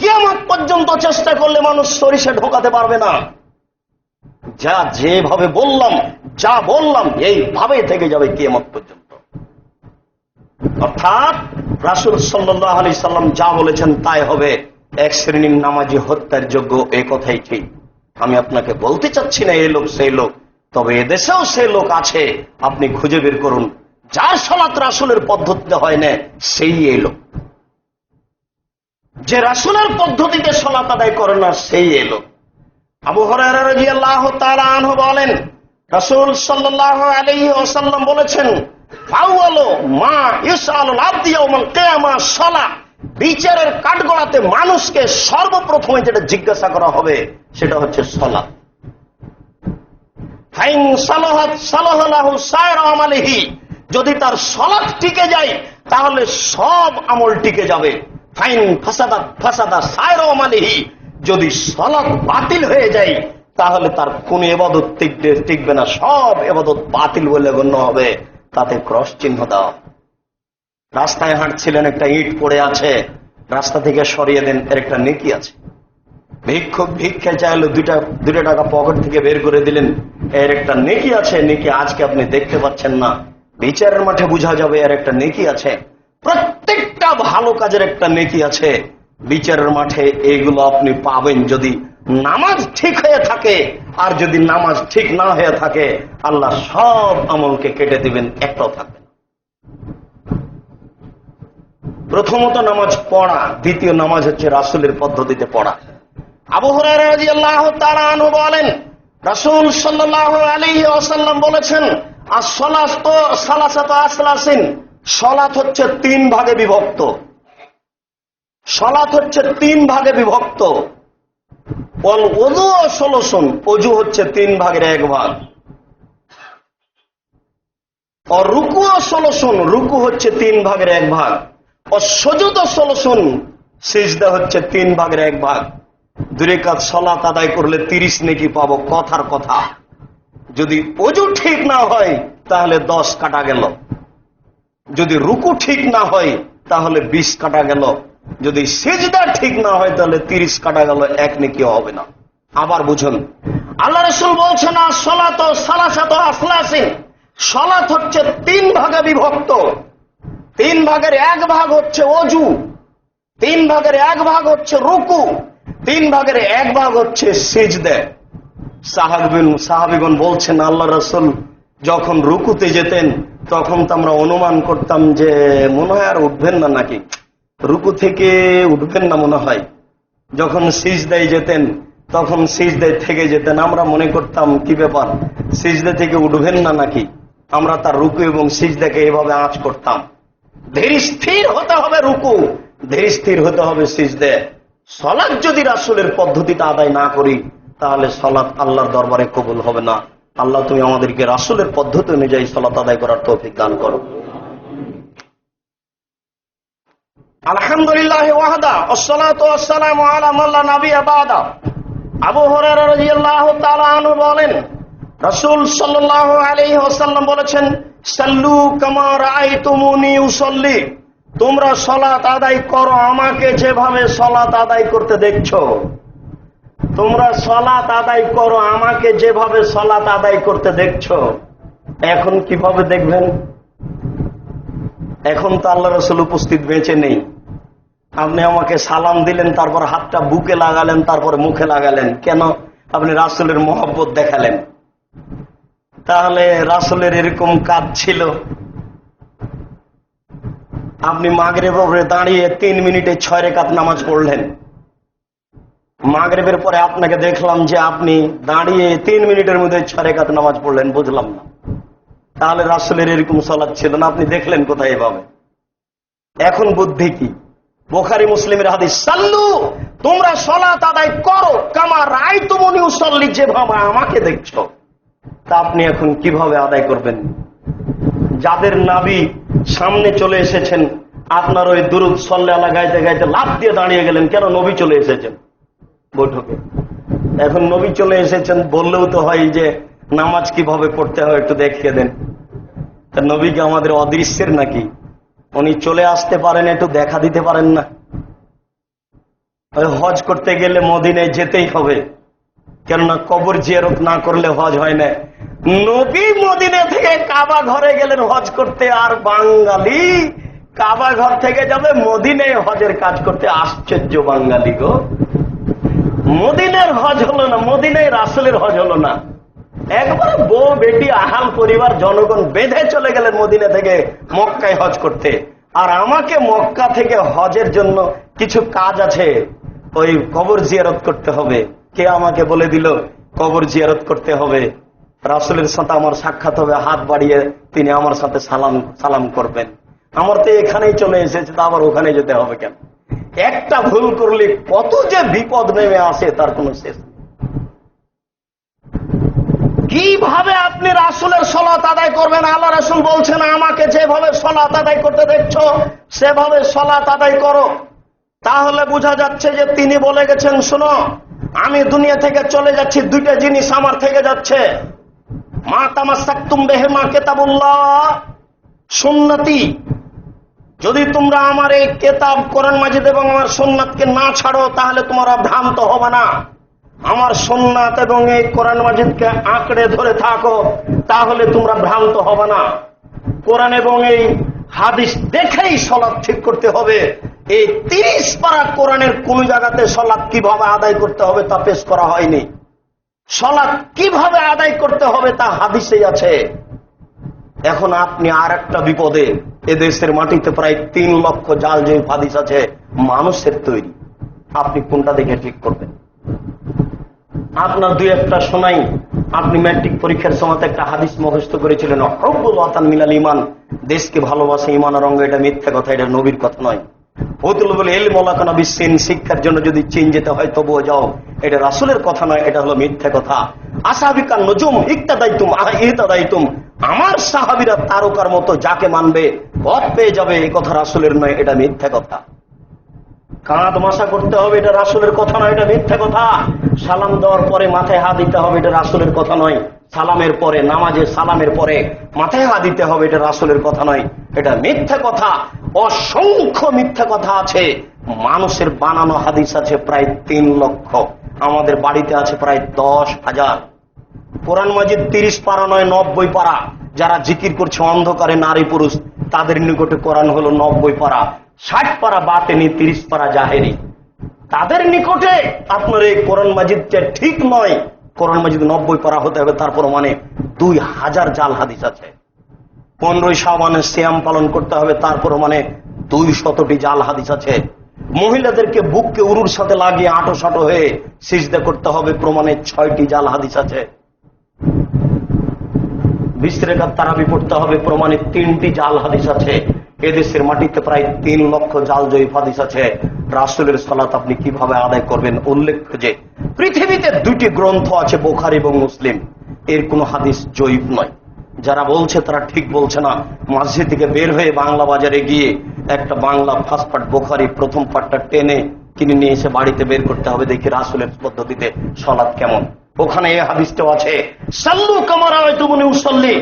কিয়ামত পর্যন্ত চেষ্টা করলে মানুষ সরিষা ঢোকাতে পারবে না। যা যেভাবে বললাম, যা বললাম এইভাবে থেকে যাবে কিয়ামত পর্যন্ত। অর্থাৎ রাসূল সাল্লাল্লাহু আলাইহি সাল্লাম যা বলেছেন তাই হবে। এক শ্রেণীর নামাজি হত্যার যোগ্য, এই কথাই ঠিক। আমি আপনাকে বলতে চাচ্ছি না এই লোক সেই লোক, তবে এদেশেও সেই লোক আছে, আপনি খুঁজে বের করুন, যার সালাত রাসূলের পদ্ধতিতে হয় না, সেই এই লোক। যে রাসূলের পদ্ধতিতে সালাত আদায় করে না, সেই এই লোক। আবু হুরায়রা রাদিয়াল্লাহু তাআলা আনহু বলেন, রাসূল সাল্লাল্লাহু আলাইহি ওয়াসাল্লাম বলেছেন, আউয়ালু মা ইউসআলুল আবদু ইয়াউমাল কিয়ামাহ সালাহ, বিচারের কাঠগড়াতে মানুষকে সর্বপ্রথমে যেটা জিজ্ঞাসা করা হবে সেটা হচ্ছে সালাত। ফাইন সালাহাত সালাহা লাহু সায়রা আমালিহি, যদি তার সালাত টিকে যায় তাহলে সব আমল টিকে যাবে। ফাইন ফাসাদাত ফাসাদা সায়রা মালিহি, যদি সালাত বাতিল হয়ে যায় তাহলে তার কোন ইবাদত টিকবে না, সব ইবাদত বাতিল বলে গণ্য হবে। তাতে ক্রস চিহ্ন দাও। রাস্তায় হাঁটছিলেন, একটা ইট পড়ে আছে, রাস্তা থেকে সরিয়ে দেন, এর একটা নেকি আছে। ভিক্ষুক ভিক্ষা চাইলো, দুটা টাকা পকেট থেকে বের করে দিলেন, এর একটা নেকি আছে। নেকি আজকে আপনি দেখতে পাচ্ছেন না, বিচারের মাঠে বোঝা যাবে এর একটা নেকি আছে। প্রত্যেকটা ভালো কাজের একটা নেকি আছে, বিচারের মাঠে এইগুলো আপনি পাবেন যদি নামাজ ঠিক হয়ে থাকে। আর যদি নামাজ ঠিক না হয়ে থাকে আল্লাহ সব আমলকে কেটে দিবেন, একটাও থাকবে না। প্রথমত নামাজ পড়া, দ্বিতীয় নামাজ হচ্ছে রাসূলের পদ্ধতিতে পড়া। আবু হুরায়রা রাদিয়াল্লাহু তাআলা আনহু বলেন, রাসূল সাল্লাল্লাহু আলাইহি ওয়াসাল্লাম বলেছেন, as-সালাতু সালাসাতু আসলাসিন, সালাত হচ্ছে 3 ভাগে বিভক্ত। সালাত হচ্ছে 3 ভাগে বিভক্ত। ওয়াল ওযু সালাসুন, ওযু হচ্ছে 3 ভাগের 1 ভাগ। আর রুকু সালাসুন, রুকু হচ্ছে 3 ভাগের 1 ভাগ। আর সুজুদ সালাসুন, সিজদা হচ্ছে 3 ভাগের 1 ভাগ। 2 রাকাত সালাত আদায় করলে 30 নেকি পাবো, কথার কথা। যদি ওযু ঠিক না হয় তাহলে 10 কাটা গেল, যদি রুকু ঠিক না হয় তাহলে 20 কাটা গেল, যদি সিজদা ঠিক না হয় তাহলে 30 কাটা গেল, 1 নেকি হবে না। আবার বুঝুন, আল্লাহ রাসূল বলছেন, as-সালাতু সালাসাতু আসলাসিন, সালাত হচ্ছে 3 ভাগে বিভক্ত। 3 ভাগের 1 ভাগ হচ্ছে ওযু, 3 ভাগের 1 ভাগ হচ্ছে রুকু, 3 ভাগের 1 ভাগ হচ্ছে সিজদা। সাহাবীগণ বলছেন, আল্লাহ রাসূল যখন রুকুতে যেতেন তখন তো আমরা অনুমান করতাম যে মনে হয় আর উঠবেন না, নাকি রুকু থেকে উঠবেন না মনে হয়। যখন সিজদায় যেতেন তখন সিজদায় থেকে যেতেন, আমরা মনে করতাম কি ব্যাপার, সিজদা থেকে উঠবেন না নাকি। আমরা তার রুকু এবং সিজদাকে এভাবে আঁচ করতাম। ধীর স্থির হতে হবে রুকু, ধীর স্থির হতে হবে সিজদা। সালাত যদি রাসূলের পদ্ধতিতে আদায় না করি তাহলে সালাত আল্লাহর দরবারে কবুল হবে না। আল্লাহ তুমি আমাদেরকে রাসূলের পদ্ধতি অনুযায়ী সালাত আদায় করার তৌফিক দান করো। আলহামদুলিল্লাহ ওয়াহদা, ওয়াসসালাতু ওয়াসসালামু আলা মান লা নাবিয়্যা বাদা। আবু হুরায়রা রাদিয়াল্লাহু তাআলা আনহু বলেন, রাসূল সাল্লাল্লাহু আলাইহি ওয়াসাল্লাম বলেছেন, সাল্লু কামা রাআইতুমুনি উসাল্লি, তোমরা সালাত আদায় করো আমাকে যেভাবে সালাত আদায় করতে দেখছো। তোমরা সালাত আদায় করো আমাকে যেভাবে সালাত আদায় করতে দেখছো। এখন কিভাবে দেখবেন? এখন তো আল্লাহ রাসূল উপস্থিত বেঁচে নেই। আপনি আমাকে সালাম দিলেন, তারপর হাতটা বুকে লাগালেন, তারপরে মুখে লাগালেন, কেন? আপনি রাসূলের মহব্বত দেখালেন। তাহলে রাসূলের এরকম কাজ ছিল। আপনি মাগরিবের পরে দাঁড়িয়ে 3 মিনিটে 6 রাকাত নামাজ পড়লেন। মাগরিবের পরে আপনাকে দেখলাম যে আপনি দাঁড়িয়ে 3 মিনিটের মধ্যে 6 রাকাত নামাজ পড়লেন, বুঝলাম না। তাহলে রাসূলের এরকম সালাত ছিল না, আপনি দেখলেন কোথায় এভাবে? এখন বুদ্ধি কি? বুখারী মুসলিমের হাদিস, সাল্লু, তোমরা সালাত আদায় করো কামা রাআইতুমুনি উসাল্লি, যেভাবে আমাকে দেখছো। তা আপনি এখন কিভাবে আদায় করবেন? যাদের নবী সামনে চলে এসেছেন, আপনার ওই দুরূদ সাল্লাল্লাহু আলাইহি গাইতে গাইতে লাফ দিয়ে দাঁড়িয়ে গেলেন, কেন? নবী চলে এসেছেন বৈঠকে। এখন নবী চলে এসেছেন বললেও তো হয় যে নামাজ কিভাবে পড়তে হয় একটু দেখিয়ে দেন। তা নবী কি আমাদের অদৃশ্যের নাকি? উনি চলে আসতে পারেন, একটু দেখা দিতে পারেন না? হজ করতে গেলে মদিনায় যেতেই হবে, কেননা কবর জিয়ারত না করলে হজ হয় না। নবী মদিনা থেকে কাবা ঘরে গেলেন হজ করতে, আর বাঙালি কাবা ঘর থেকে যাবে মদিনায় হজের কাজ করতে। আশ্চর্য বাঙালি গো! মদিনার হজ হলো না, মদিনায় রাসূলের হজ হলো না। একবারে বউ বেটি আহাল পরিবার জনগণ বেঁধে চলে গেলেন মদিনা থেকে মক্কায় হজ করতে। আর আমাকে মক্কা থেকে হজের জন্য কিছু কাজ আছে, ওই কবর জিয়ারত করতে হবে। কে আমাকে বলে দিল কবর জিয়ারত করতে হবে, রাসূলের সাথে আমার সাক্ষাৎ হবে, হাত বাড়িয়ে তিনি আমার সাথে সালাম করবেন। আমার তো এখানেই চলে এসেছে, তা আবার ওখানে যেতে হবে কেন? একটা ভুল করলে কত যে বিপদ নেমে আসে তার কোনো শেষ নেই। কিভাবে আপনি রাসূলের সালাত আদায় করবেন? আল্লাহ রাসূল বলছেন, আমাকে যেভাবে সালাত আদায় করতে দেখছো সেভাবে সালাত আদায় করো। তাহলে বোঝা যাচ্ছে যে তিনি বলে গেছেন, শোনো, আমি দুনিয়া থেকে চলে যাচ্ছি, দুইটা জিনিস আমার থেকে যাচ্ছে, মা তামাসসাকতুম বিহিমা কিতাবুল্লাহ সুন্নতি, যদি তোমরা আমার এই কিতাব কোরআন মাজিদ এবং আমার সুন্নাতকে না ছাড়ো তাহলে তোমরা ভ্রান্ত হবে না। আমার সুন্নাত এবং এই কোরআন মাজিদকে আঁকড়ে ধরে থাকো, তাহলে তোমরা ভ্রান্ত হবে না। কোরআন এবং এই হাদিস দেখেই সলাৎ ঠিক করতে হবে। এই 30 পারা কোরআনের কোন জায়গাতে সলাৎ কিভাবে আদায় করতে হবে তা পেশ করা হয়নি। সলাৎ কিভাবে আদায় করতে হবে তা হাদিসেই আছে। এখন আপনি আর একটা বিপদে, এদেশের মাটিতে প্রায় 3 লক্ষ জাল জয়ীফ হাদিস আছে মানুষের তৈরি, আপনি কোনটা দেখে ঠিক করবেন? আপনার দুই একটা শোনাই, আপনি ম্যাট্রিক পরীক্ষার সময় একটা হাদিস মুখস্থ করেছিলেন, হুব্বুল ওয়াতান মিনাল ঈমান, দেশকে ভালোবাসা ঈমানের অঙ্গ। এটা মিথ্যা কথা, এটা নবীর কথা নয়। বলে এল মোলাকানা বিশ্বীন, শিক্ষার জন্য যদি চীন যেতে হয় তবুও যাও, এটা রাসূলের কথা নয়, এটা হলো মিথ্যা কথা। আসহাবিকান নজুম ইক্তাদাইতুম ইহতাদাইতুম, আমার সাহাবীরা তারকার মতো, যাকে মানবে পথ পেয়ে যাবে, এই কথা রাসূলের নয়, এটা মিথ্যা কথা। কাঁধ মাসা করতে হবে, এটা রাসূলের কথা নয়, এটা মিথ্যা কথা। সালাম দেওয়ার পরে মাথায় হাত দিতে হবে, এটা রাসূলের কথা নয়। সালামের পরে, নামাজে সালামের পরে মাথায় হাত দিতে হবে, এটা রাসূলের কথা নয়, এটা মিথ্যা কথা। অসংখ্য মিথ্যা কথা আছে, মানুষের বানানো হাদিস আছে প্রায় 3 লক্ষ, আমাদের বাড়িতে আছে প্রায় 10,000। কোরআন মাজিদ 30 পারা নয়, 90 পারা। যারা জিকির করছে অন্ধকারে নারী পুরুষ, তাদের নিকটে কোরআন হলো 90 পারা, 60 পারা বাতেনি, 30 পারা জাহেরি। তাদের নিকটে আপনার এই কোরআন মাজিদটা ঠিক নয়। কোরআন মাজিদ 90 পারা হতে হবে, তারপর মানে 2000 জাল হাদিস আছে। 15ই শাবানে সিয়াম পালন করতে হবে, তারপর মানে 200টি জাল হাদিস আছে। মহিলাদেরকে বুককে উরুর সাথে লাগিয়ে আঁটো সাঁটো হয়ে সিজদা করতে হবে, প্রমাণে 6টি জাল হাদিস আছে। 20 রাকাত তারাবি পড়তে হবে, প্রমাণে 3টি জাল হাদিস আছে। এদেশের মাটিতে প্রায় 3 লক্ষ জাল জয়ীফ হাদিস আছে। রাসূলের সালাত আপনি কিভাবে আদায় করবেন? উল্লেখ্য যে পৃথিবীতে 2টি গ্রন্থ আছে, বুখারী এবং মুসলিম, এর কোনো হাদিস জয়ীফ নয়। যারা বলছে তারা ঠিক বলছে না। মসজিদ থেকে বের হয়ে বাংলা বাজারে গিয়ে একটা বাংলা ফার্স্ট পার্ট বুখারী প্রথম পার্টটা টেনে কিনে নিয়ে এসে বাড়িতে বের করতে হবে, দেখি রাসূলের পদ্ধতিতে সালাত কেমন। ওখানে এই হাদিসটাও আছে, সাল্লু কামা রাআইতুমুনি উসাল্লি,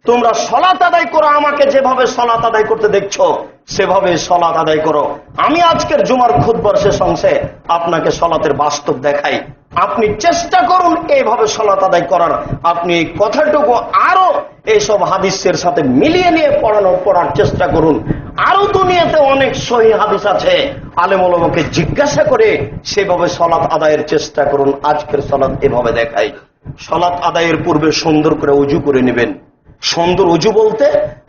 তোমরা সালাত আদায় করো, আমাকে যেভাবে সালাত আদায় করতে দেখছো সেভাবে সালাত আদায় করো। আমি আজকের জুমার খুতবার শেষ অংশে আপনাকে সালাতের বাস্তব দেখাই, আপনি চেষ্টা করুন এইভাবে সালাত আদায় করার। আপনি এই কথাটুকু আরো এইসব হাদিসের সাথে মিলিয়ে নিয়ে পড়ার চেষ্টা করুন। আরো দুনিয়াতে অনেক সহিহ হাদিস আছে, আলেম ওলামাকে জিজ্ঞাসা করে সেভাবে সালাত আদায়ের চেষ্টা করুন। আজকের সালাত এভাবে দেখাই। সালাত আদায়ের পূর্বে সুন্দর করে ওযু করে নেবেন। সুন্দর ওযু বলতে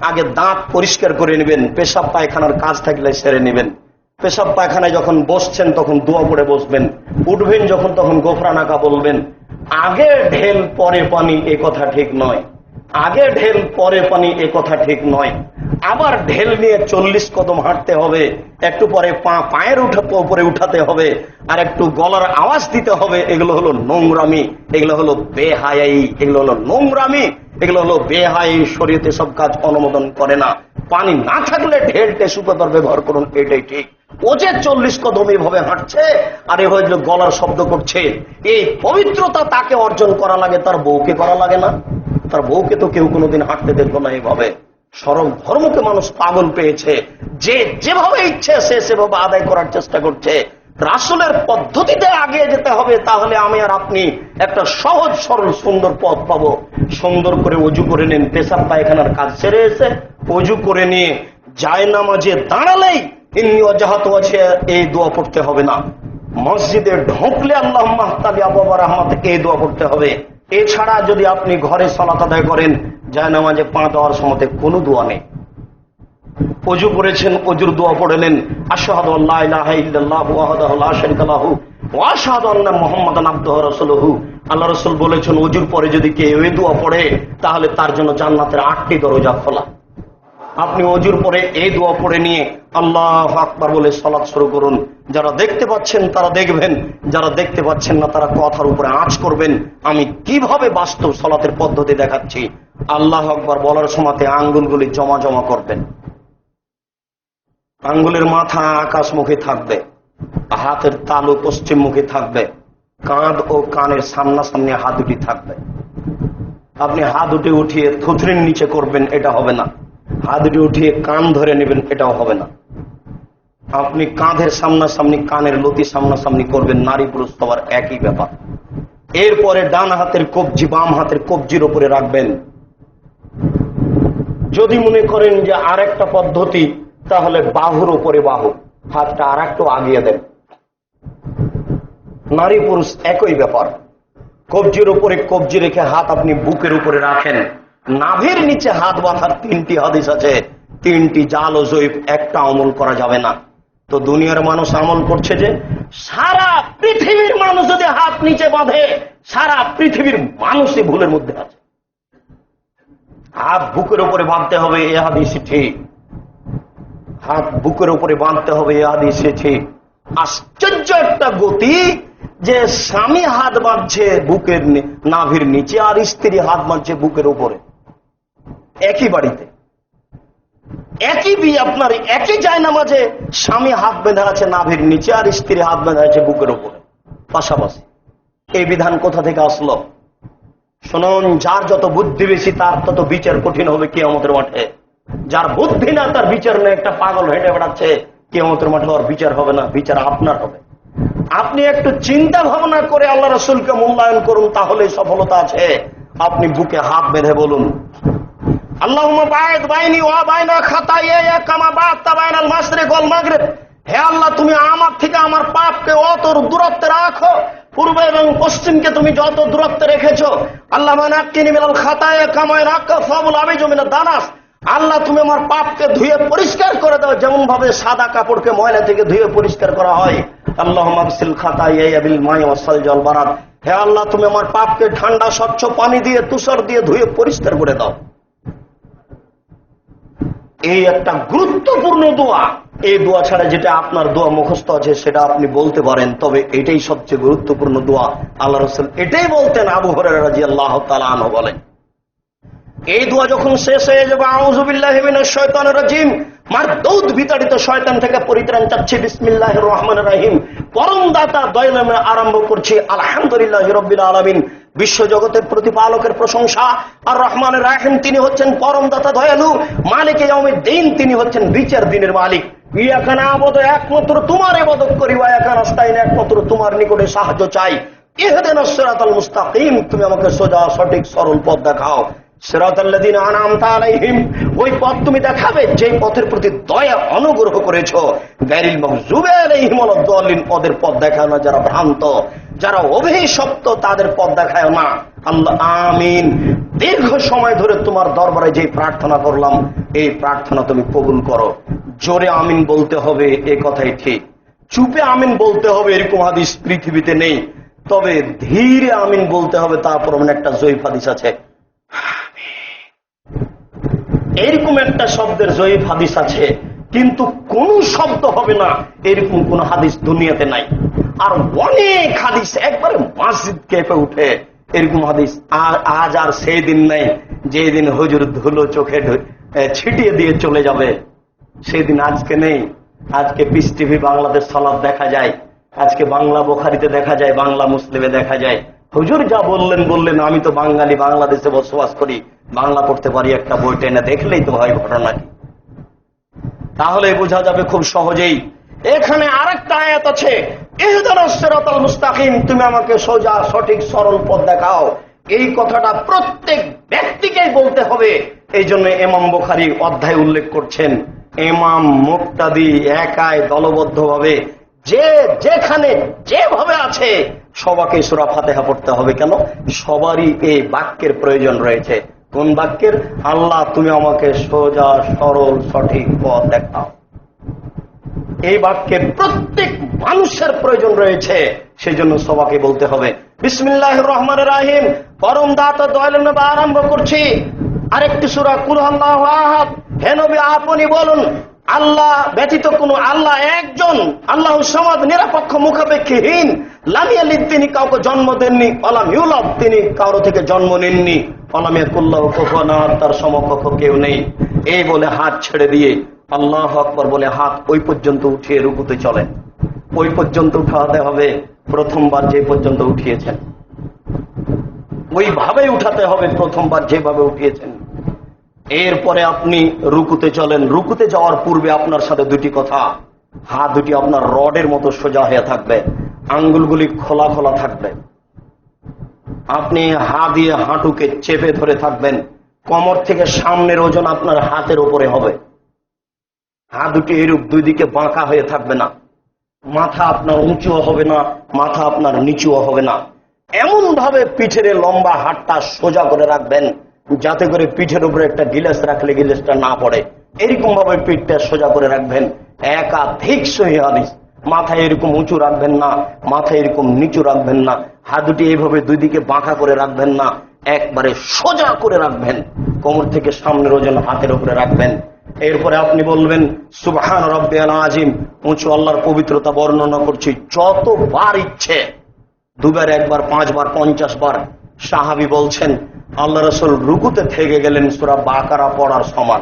আগে দাঁত পরিষ্কার করে নেবেন, পেশাব পায়খানার কাজ থাকলে সেরে নেবেন। পেশাব পায়খানায় যখন বসছেন তখন দোয়া পড়ে বসবেন, উঠবেন যখন তখন গোফরানাকা বলবেন। আগে ঢেল পরে পানি, এ কথা ঠিক নয়। আগে ঢেল পরে পানি, এ কথা ঠিক নয়। আবার ঢেল নিয়ে 40 কদম হাঁটতে হবে, একটু পরে পায়ের উপরে উঠাতে হবে, আর একটু গলার আওয়াজ দিতে হবে। এগুলো হলো নোংরামি, এগুলো হলো বেহায়াই, এগুলো হলো নোংরামি, এগুলো হলো বেহায়াই। শরীয়তে সব কাজ অনুমোদন করে না। পানি না থাকলে ঢেল টিস্যু পেপার ব্যবহার করুন, এটাই ঠিক। ও যে 40 কদম এভাবে হাঁটছে আর এভাবে গলার শব্দ করছে, এই পবিত্রতা তাকে অর্জন করা লাগে, তার বউকে করা লাগে না? তার বউকে তো কেউ কোনোদিন হাঁটতে দেখলো না এভাবে। সরল ধর্মকে মানুষ পাগল পেয়েছে, যে যেভাবে ইচ্ছে সে সেভাবে আদায় করার চেষ্টা করছে। রাসূলের পদ্ধতিতে আগে যেতে হবে, তাহলে আমি আর আপনি একটা সহজ সরল সুন্দর পথ পাবো। সুন্দর করে ওযু করে নিন, পেশাব পায়খানার কাজ সেরে এসে ওযু করে নিয়ে জায়নামাজে দাঁড়ালেই ইন্নী ওয়াজহাতু ওয়াজহিয়া এই দোয়া পড়তে হবে না। মসজিদে ঢুকলে আল্লাহুম্মা ইহতালি আবওয়াবা রাহমাত, এই দোয়া পড়তে হবে। এছাড়া যদি আপনি ঘরে সালাত আদায় করেন, জায়নামাজে পা দেওয়ার সময় কোনো দোয়া নেই। ওযু করেছেন, ওযুর দোয়া পড়লেন, আশহাদু আল্লা ইলাহা ইল্লাল্লাহু ওয়াহদাহু লা শারীকা লাহু ওয়া আশহাদু আন্না মুহাম্মাদান আবদুহু ওয়া রাসূলুহু। আল্লাহ রাসূল বলেছেন, ওযুর পরে যদি কেউ এই দোয়া পড়ে তাহলে তার জন্য জান্নাতের 8টি দরজা খোলা। আপনি ওযুর পরে এই দোয়া পড়ে নিয়ে আল্লাহু আকবার বলে সালাত শুরু করুন। যারা দেখতে পাচ্ছেন তারা দেখবেন, যারা দেখতে পাচ্ছেন না তারা কথার উপরে আঁচ করবেন। আমি কিভাবে বাস্তব সালাতের পদ্ধতি দেখাচ্ছি। আল্লাহু আকবার বলার সময়তে আঙ্গুলগুলি জমা জমা করবেন, আঙ্গুলের মাথা আকাশমুখী থাকবে। হাতের তালু পশ্চিমমুখী থাকবে, কাঁধ ও কানের সামনাসামনি হাত দুটি থাকবে। আপনি হাত দুটি উঠিয়ে থুতনির নিচে করবেন, এটা হবে না। হাত দুটি উঠিয়ে কান ধরে নেবেন, এটাও হবে না। আপনি কাঁধের সামনাসামনি, কানের লতি সামনাসামনি করবেন। নারী পুরুষ সবার একই ব্যাপার। এরপরে ডান হাতের কবজি বাম হাতের কবজির উপরে রাখবেন। যদি মনে করেন যে আর একটা পদ্ধতি, তাহলে বাহুর উপরে বাহু, হাতটা আর একটু আগিয়ে দেন। নারী পুরুষ একই ব্যাপার। কবজির উপরে কবজি রেখে হাত আপনি বুকের উপরে রাখেন। নাভির নিচে হাত বাঁধার 3টি হাদিস আছে, 3টি জাল ও জয়ীফ, একটা আমল করা যাবে না। তো দুনিয়ার মানুষ আমল করছে যে সারা পৃথিবীর মানুষ যদি হাত নিচে বাঁধে, সারা পৃথিবীর মানুষই ভুলের মধ্যে আছে। হাত বুকের উপরে বাঁধতে হবে, এ হাদিস ঠিক। হাত বুকের উপরে বাঁধতে হবে, এ হাদিস ঠিক। আশ্চর্য একটা গতি যে স্বামী হাত বাঁধছে বুকের নাভির নিচে, আর স্ত্রী হাত বাঁধছে বুকের উপরে। একই বাড়িতে, একই বিয়ে, আপনার একই জায়নামাজে স্বামী হাত বেঁধে আছে নাভির নিচে, আর স্ত্রী হাত বেঁধে আছে বুকের উপরে পাশাপাশি। এই বিধান কোথা থেকে আসলো? শুনুন, যার যত বুদ্ধি বেশি তার তত বিচার কঠিন হবে কিয়ামতের মাঠে। যার বুদ্ধি না, তার বিচার নেই। একটা পাগল হেঁটে বেড়াচ্ছে, কিয়ামতের মাঠে ওর বিচার হবে না, বিচার আপনার হবে। আপনি একটু চিন্তা ভাবনা করে আল্লাহ রাসূলকে মূল্যায়ন করুন, তাহলে সফলতা আছে। আপনি বুকে হাত বেঁধে বলুন, আল্লাহুম্মা বা'id বাইনি ওয়া বাইনা খাতায়ায়া কামা বা'adta বাইনাল মাশরিক ওয়াল মাগরিব। হে আল্লাহ, তুমি আমার থেকে আমার পাপকে অত দূরত্বে রাখো, পূর্ব এবং পশ্চিমকে তুমি যত দূরত্বে রেখেছো। আল্লাহ মানাক্কিনি মিনাল খাতায়া কামা ইয়ানাক্কা ফাবুল আবিজু মিনাদ দানাস। আল্লাহ, তুমি আমার পাপকে ধুয়ে পরিষ্কার করে দাও, যেমন ভাবে সাদা কাপড়কে ময়লা থেকে ধুয়ে পরিষ্কার করা হয়। আল্লাহুম্মা গসিল খাতায়ায়া বিল মাই ওয়াস সালজি ওয়াল বারাদ। হে আল্লাহ, তুমি আমার পাপকে ঠান্ডা স্বচ্ছ পানি দিয়ে, তুষার দিয়ে ধুয়ে পরিষ্কার করে দাও। এই একটা গুরুত্বপূর্ণ দোয়া। এই দোয়া ছাড়া যেটা আপনার দোয়া মুখস্থ আছে সেটা আপনি বলতে পারেন, তবে এটাই সবচেয়ে গুরুত্বপূর্ণ দোয়া। আল্লাহ রাসূল এটাই বলতেন। আবু হুরায়রা রাদিয়াল্লাহু তাআলা আনহু বলেন, এই দোয়া যখন শেষ হয়ে যাবে, আউযু বিল্লাহি মিনাশ শাইতানির রাজিম, মারদুদ বিতাড়িত শয়তান থেকে পরিত্রাণ চাচ্ছি, বিসমিল্লাহির রহমানির রহিম, পরম দাতা দয়ালু নামে আরম্ভ করছি, আলহামদুলিল্লাহি রাব্বিল আলামিন, বিশ্ব জগতের প্রতিপালকের প্রশংসা। আর রহমানের রাহিম, তিনি হচ্ছেন পরম দাতা দয়ালু। মালিকে ইয়াউমিদ্দিন, তিনি হচ্ছেন বিচার দিনের মালিক। ইয়াকা না'বুদু, একমাত্র তোমার ইবাদত করি, ওয়া ইয়াকা নাস্তাইন, একমাত্র তোমার নিকটে সাহায্য চাই। ইহদিনাস সিরাতাল মুস্তাকিম, তুমি আমাকে সোজা সঠিক সরল পথ দেখাও। সিরাতাল্লাযীনা আন'আমতা আলাইহিম, ওই পথ তুমি দেখাবে যেই পথের প্রতি দয়া অনুগ্রহ করেছো। গায়রিল মাগযুবি আলাইহিম ওয়ালাদ-দাল্লিন, ওদের পথ দেখাও না যারা ভ্রান্ত, যারা অভিশপ্ত, তাদের পথ দেখায় না। আল্লাহ আমিন। দীর্ঘ সময় ধরে তোমার দরবারে যে প্রার্থনা করলাম, এই প্রার্থনা তুমি কবুল করো। জোরে আমিন বলতে হবে, এ কথাই ঠিক। চুপে আমিন বলতে হবে এরকম হাদিস পৃথিবীতে নেই, তবে ধীরে আমিন বলতে হবে। তারপর একটা জয়ীফ হাদিস আছে, এরকম একটা শব্দের জয়ীফ হাদিস আছে, কিন্তু কোন শব্দ হবে না এরকম কোন হাদিস দুনিয়াতে নাই। আর অনেক হাদিস একবারে মসজিদ কেঁপে উঠে, এরকম হাদিস আজ আর সেই দিন নাই যেদিন হুজুর ধুলো চোখে ছিটিয়ে দিয়ে চলে যাবে, সেদিন আজকে নেই। আজকে পিস টিভি বাংলাদেশ সালাত দেখা যায়, আজকে বাংলা বুখারীতে দেখা যায়, বাংলা মুসলিমে দেখা যায়। হুজুর যা বললেন, আমি তো বাঙালি, বাংলাদেশে বসবাস করি, বাংলা পড়তে পারি, একটা বই টেনে দেখলেই তো হয় ঘটনা কি। তাহলে বোঝা যাবে খুব সহজেই। এখানে আরেকটা আয়াত আছে, ইহদিনাস সিরাতাল মুস্তাকিম, তুমি আমাকে সোজা সঠিক সরল পথ দেখাও। এই কথাটা প্রত্যেক ব্যক্তিকেই বলতে হবে। এই জন্য ইমাম বুখারী অধ্যায় উল্লেখ করছেন, ইমাম মুক্তাদি একাই দলবদ্ধভাবে যে যেখানে যেভাবে আছে সবাইকে সূরা ফাতিহা পড়তে হবে। কেন? সবারই এই বাক্যের প্রয়োজন রয়েছে। কোন বাক্যের? আল্লাহ, তুমি আমাকে সোজা সরল সঠিক পথ দেখাও। এই বাক্যের প্রত্যেক মানুষের প্রয়োজন রয়েছে, সেই জন্য সবাইকে বলতে হবে বিসমিল্লাহির রহমানির রহিম, পরম দাতা দয়ালু নামে আরম্ভ করছি। আরেকটি সূরা কুল আল্লাহু আহাদ, হে নবী আপনি বলুন আল্লাহ ব্যতীত কোন আল্লাহ একজন, আল্লাহু সামাদ, নিরপেক্ষ মুখাপেক্ষীহীন, লাম ইয়ালিদ, তিনি কাউকে জন্ম দেননি, ওয়ালাম ইউলাদ, তিনি কারো থেকে জন্ম নেননি, ওয়ালাম ইয়াকুল লাহু কুফুয়ান আহাদ, তার সমকক্ষ কেউ নেই। এই বলে হাত ছেড়ে দিয়ে আল্লাহু আকবার বলে হাত ওই পর্যন্ত উঠিয়ে রুকুতে চলেন। ওই পর্যন্ত উঠাতে হবে প্রথমবার যে পর্যন্ত উঠিয়েছেন, ওইভাবে উঠাতে হবে প্রথমবার যেভাবে উঠিয়েছেন। এরপরে আপনি রুকুতে চলেন। রুকুতে যাওয়ার পূর্বে আপনার সাথে দুটি কথা, হাত দুটি আপনার রডের মতো সোজা হয়ে থাকবে, আঙ্গুলগুলি খোলা খোলা থাকবে। আপনি হাত দিয়ে হাঁটুকে চেপে ধরে থাকবেন। কোমর থেকে সামনের ওজন আপনার হাতের উপরে হবে। হাত দুটি এরূপ দুই দিকে বাঁকা হয়ে থাকবে না। মাথা আপনার উঁচুও হবে না, মাথা আপনার নিচুও হবে না। এমন ভাবে পিঠের লম্বা হাতটা সোজা করে রাখবেন যাতে করে পিঠের উপরে একটা গিলাস রাখলে গিলাসটা না পড়ে। এরকম ভাবে পিঠটা সোজা করে রাখবেন। একাধিক সহিহ হাদিস। মাথা এরকম উঁচু রাখবেন না, মাথা এরকম নিচু রাখবেন না, হাত দুটি এইভাবে দুই দিকে বাঁকা করে রাখবেন না, একবারে সোজা করে রাখবেন। কোমর থেকে সামনের ওজন হাতের উপরে রাখবেন। এরপরে আপনি বলবেন সুবহান রাব্বিয়াল আযীম, উঁচু আল্লাহর পবিত্রতা বর্ণনা করছি যতবার ইচ্ছে, দুবার, একবার, 5 বার, 50 বার। সাহাবী বলছেন আল্লাহ রাসূল রুকুতে থেকে গেলেন সূরা বাকারা পড়ার সমান।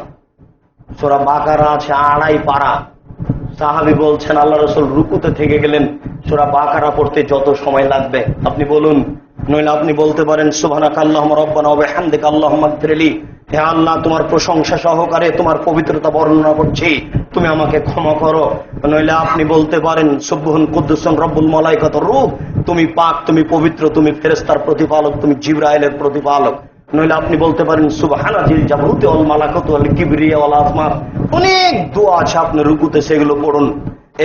সূরা বাকারা আছে 2.5 পারা। সাহাবী বলছেন আল্লাহ রাসূল রুকুতে থেকে গেলেন সূরা বাকারা পড়তে যত সময় লাগবে। আপনি বলুন, নইলে আপনি বলতে পারেন সুবহানাকা আল্লাহুম্মা রাব্বানা ওয়া বিহামদিকা আল্লাহুম্মা ইগফিরলি, হে আল্লাহ তোমার প্রশংসা সহকারে তোমার পবিত্রতা বর্ণনা করছি, তুমি আমাকে ক্ষমা করো। নইলে আপনি বলতে পারেন সুবহান কুদ্দুসুন রব্বুল মালাইকাতুর রূহ, তুমি পাক, তুমি পবিত্র, তুমি ফেরেশতার প্রতিপালক, তুমি জিবরাইলের প্রতিপালক। নইলে আপনি বলতে পারেন সুবহানাজিল জাবরুতি ওয়াল মালাকুতু ওয়াল কিবরিয়া ওয়াল আযমাত। অনেক দোয়া আছে আপনি রুকুতে, সেগুলো পড়ুন।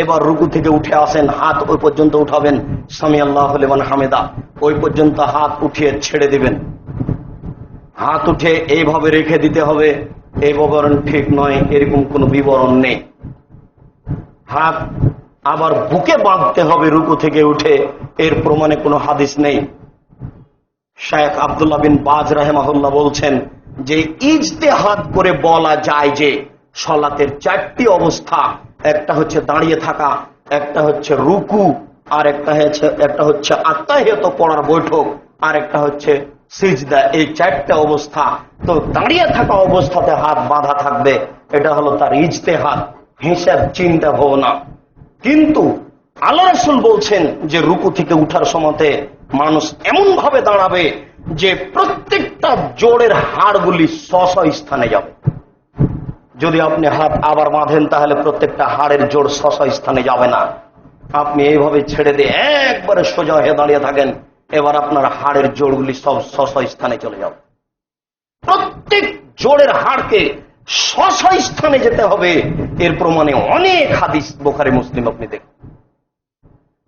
এবার রুকু থেকে উঠে আসেন, হাত ওই পর্যন্ত উঠাবেন সামি আল্লাহু লিমান হামিদা, ওই পর্যন্ত হাত উঠিয়ে ছেড়ে দিবেন। হাত উঠে এইভাবে রেখে দিতে হবে, এই বিবরণ ঠিক নয়, এরকম কোনো বিবরণ নেই। হাত আবার বুকে বাঁধতে হবে রুকু থেকে উঠে, এর প্রমাণে কোনো হাদিস নেই। শায়েখ আব্দুল্লাহ বিন বাজ রাহিমাহুল্লাহ বলছেন যে ইজতিহাদ করে বলা যায় যে সালাতের 4টি অবস্থা, একটা হচ্ছে দাঁড়িয়ে থাকা, একটা হচ্ছে রুকু, আর একটা হচ্ছে আত্তাহিয়াত পড়ার বৈঠক, আর একটা হচ্ছে সিজদা। এই 4টা অবস্থা। তো দাঁড়িয়ে থাকা অবস্থাতে হাত বাঁধা থাকবে, এটা হলো তার ইজতিহাদ, হিসাব চিন্তা ভাবনা। কিন্তু আল্লাহ রাসূল বলছেন যে রুকু থেকে উঠার সময়তে মানুষ এমন ভাবে দাঁড়াবে যে প্রত্যেকটা জোড়ের হাড়গুলি স্ব স্থানে যাবে। যদি আপনি হাত আবার বাঁধেন তাহলে প্রত্যেকটা হাড়ের জোড় স্ব স্থানে যাবে না। আপনি এইভাবে ছেড়ে দিয়ে একবারে সোজা হয়ে দাঁড়িয়ে থাকেন, এবার আপনার হাড়ের জোড়গুলি সব স্ব স্থানে চলে যাবে। প্রত্যেক জোড়ের হাড়কে স্ব স্থানে যেতে হবে, এর প্রমাণে অনেক হাদিস বুখারী মুসলিম আপনি দেখুন।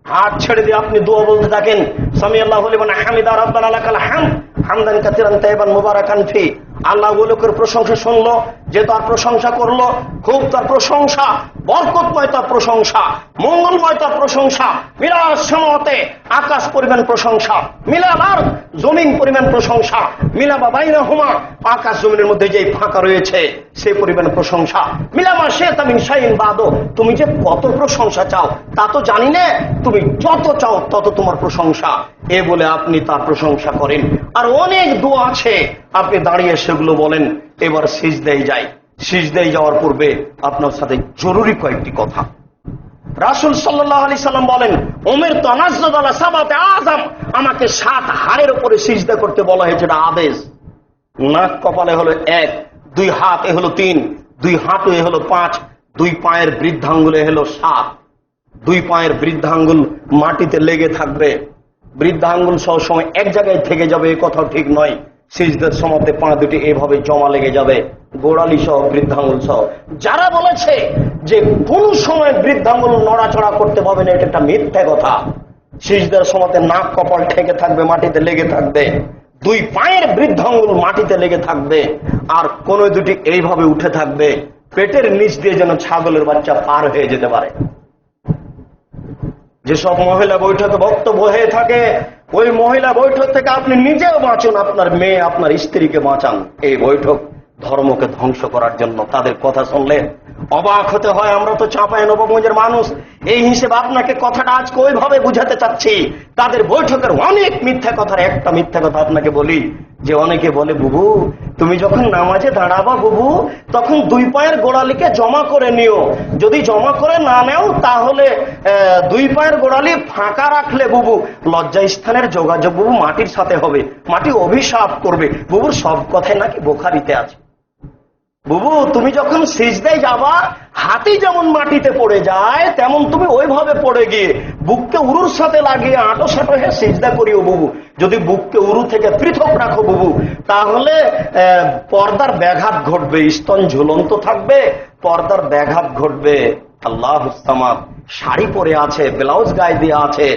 হাত ছেড়ে দিয়ে আপনি দোয়া বলতে থাকেন সামি আল্লাহু লিমান হামিদা রাব্বানা লাকাল হামদ হামদান কাসীরান তাইয়িবান মুবারাকান ফি। আল্লাহ লোকের প্রশংসা শুনলো, যে তার প্রশংসা করলো, খুব তার প্রশংসা, বরকতময় তার প্রশংসা, মঙ্গলময় তার প্রশংসা, মিলাস সামাওয়াতে আকাশ পরিমাণ প্রশংসা, মিলাল আরদ জমিন পরিমাণ প্রশংসা, মিলামা বাইনাহুমা আকাশ জমিনের মধ্যে যে ফাঁকা রয়েছে সেই পরিমাণ প্রশংসা, মিলামা শাইতা মিন শাইইন বাদু, তুমি যে কত প্রশংসা চাও তা তো জানি না, তুমি যত চাও তত তোমার প্রশংসা। এ বলে আপনি তার প্রশংসা করেন। আর অনেক দোয়া আছে, আপনি দাঁড়িয়ে সেগুলো বলেন। এবার সিজদায় যাই। সিজদায় যাওয়ার পূর্বে আপনার সাথে জরুরি কয়েকটি কথা। রাসূল সাল্লাল্লাহু আলাইহি সাল্লাম বলেন উমিরতু আন আসজুদা আলা সাবআতি আযাম, আমাকে 7 হাড়ের উপরে সিজদা করতে বলা হয়েছে, এটা আদেশ। নাক কপালে হলো 1, 2 হাত এ হলো 3, 2 হাঁটু এ হলো 5, 2 পায়ের বৃদ্ধাঙ্গুলে হলো 7। 2 পায়ের বৃদ্ধাঙ্গুল মাটিতে লেগে থাকবে। বৃদ্ধাঙ্গুল সব সময় এক জায়গায় থেকে যাবে এ কথা ঠিক নয়। সিজদার সময়তে পা দুটি এভাবে জমা লেগে যাবে, গোড়ালি সহ বৃদ্ধাঙ্গুল সহ। যারা বলেছে যে কোন সময় বৃদ্ধাঙ্গুল নড়াচড়া করতে পারবে না, এটা একটা মিথ্যা কথা। সিজদার সময়তে নাক কপাল ঠেকে থাকবে, মাটিতে লেগে থাকবে, 2 পায়ের বৃদ্ধাঙ্গুল মাটিতে লেগে থাকবে, আর কোন দুটি এইভাবে উঠে থাকবে, পেটের নিচ দিয়ে যেন ছাগলের বাচ্চা পার হয়ে যেতে পারে। যেসব মহিলা বৈঠকে বক্তব্য হয়ে থাকে, ওই মহিলা বৈঠক থেকে আপনি নিজেও বাঁচুন, আপনার মেয়ে আপনার স্ত্রীকে বাঁচান। এই বৈঠক ধর্মকে ধ্বংস করার জন্য। তাদের কথা শুনলে অবাক হতে হয়। আমরা তো চাঁপাইনবাবগঞ্জের মানুষ, এই হিসেবে আপনাকে কথাটা আজকে ওইভাবে বুঝাতে চাচ্ছি। তাদের বৈঠকের অনেক মিথ্যা কথার একটা মিথ্যা কথা আপনাকে বলি, যে অনেকে বলে বুবু তুমি যখন নামাজে দাঁড়াবা বুবু, তখন দুই পায়ের গোড়ালিকে জমা করে নিও। যদি জমা করে না নেও তাহলে দুই পায়ের গোড়ালি ফাঁকা রাখলে বুবু লজ্জা স্থানের যোগাযোগ বুবু মাটির সাথে হবে, মাটি অভিশাপ করবে। বুবুর সব কথাই নাকি বুখারীতে আছে। বুবু তুমি যখন সিজদায় যাবা, হাতি যেমন মাটিতে পড়ে যায় তেমন তুমি ওইভাবে পড়ে গিয়ে বুককে উরুর সাথে লাগিয়ে আঁটো সাঁটো হয়ে সিজদা করিও বুবু। যদি বুককে উরু থেকে পৃথক রাখো বুবু, তাহলে পর্দার ব্যাঘাত ঘটবে, স্তন ঝুলন্ত থাকবে, পর্দার ব্যাঘাত ঘটবে। আল্লাহ সামাদ, শাড়ি পরে আছে, ব্লাউজ গায়ে দিয়ে আছে,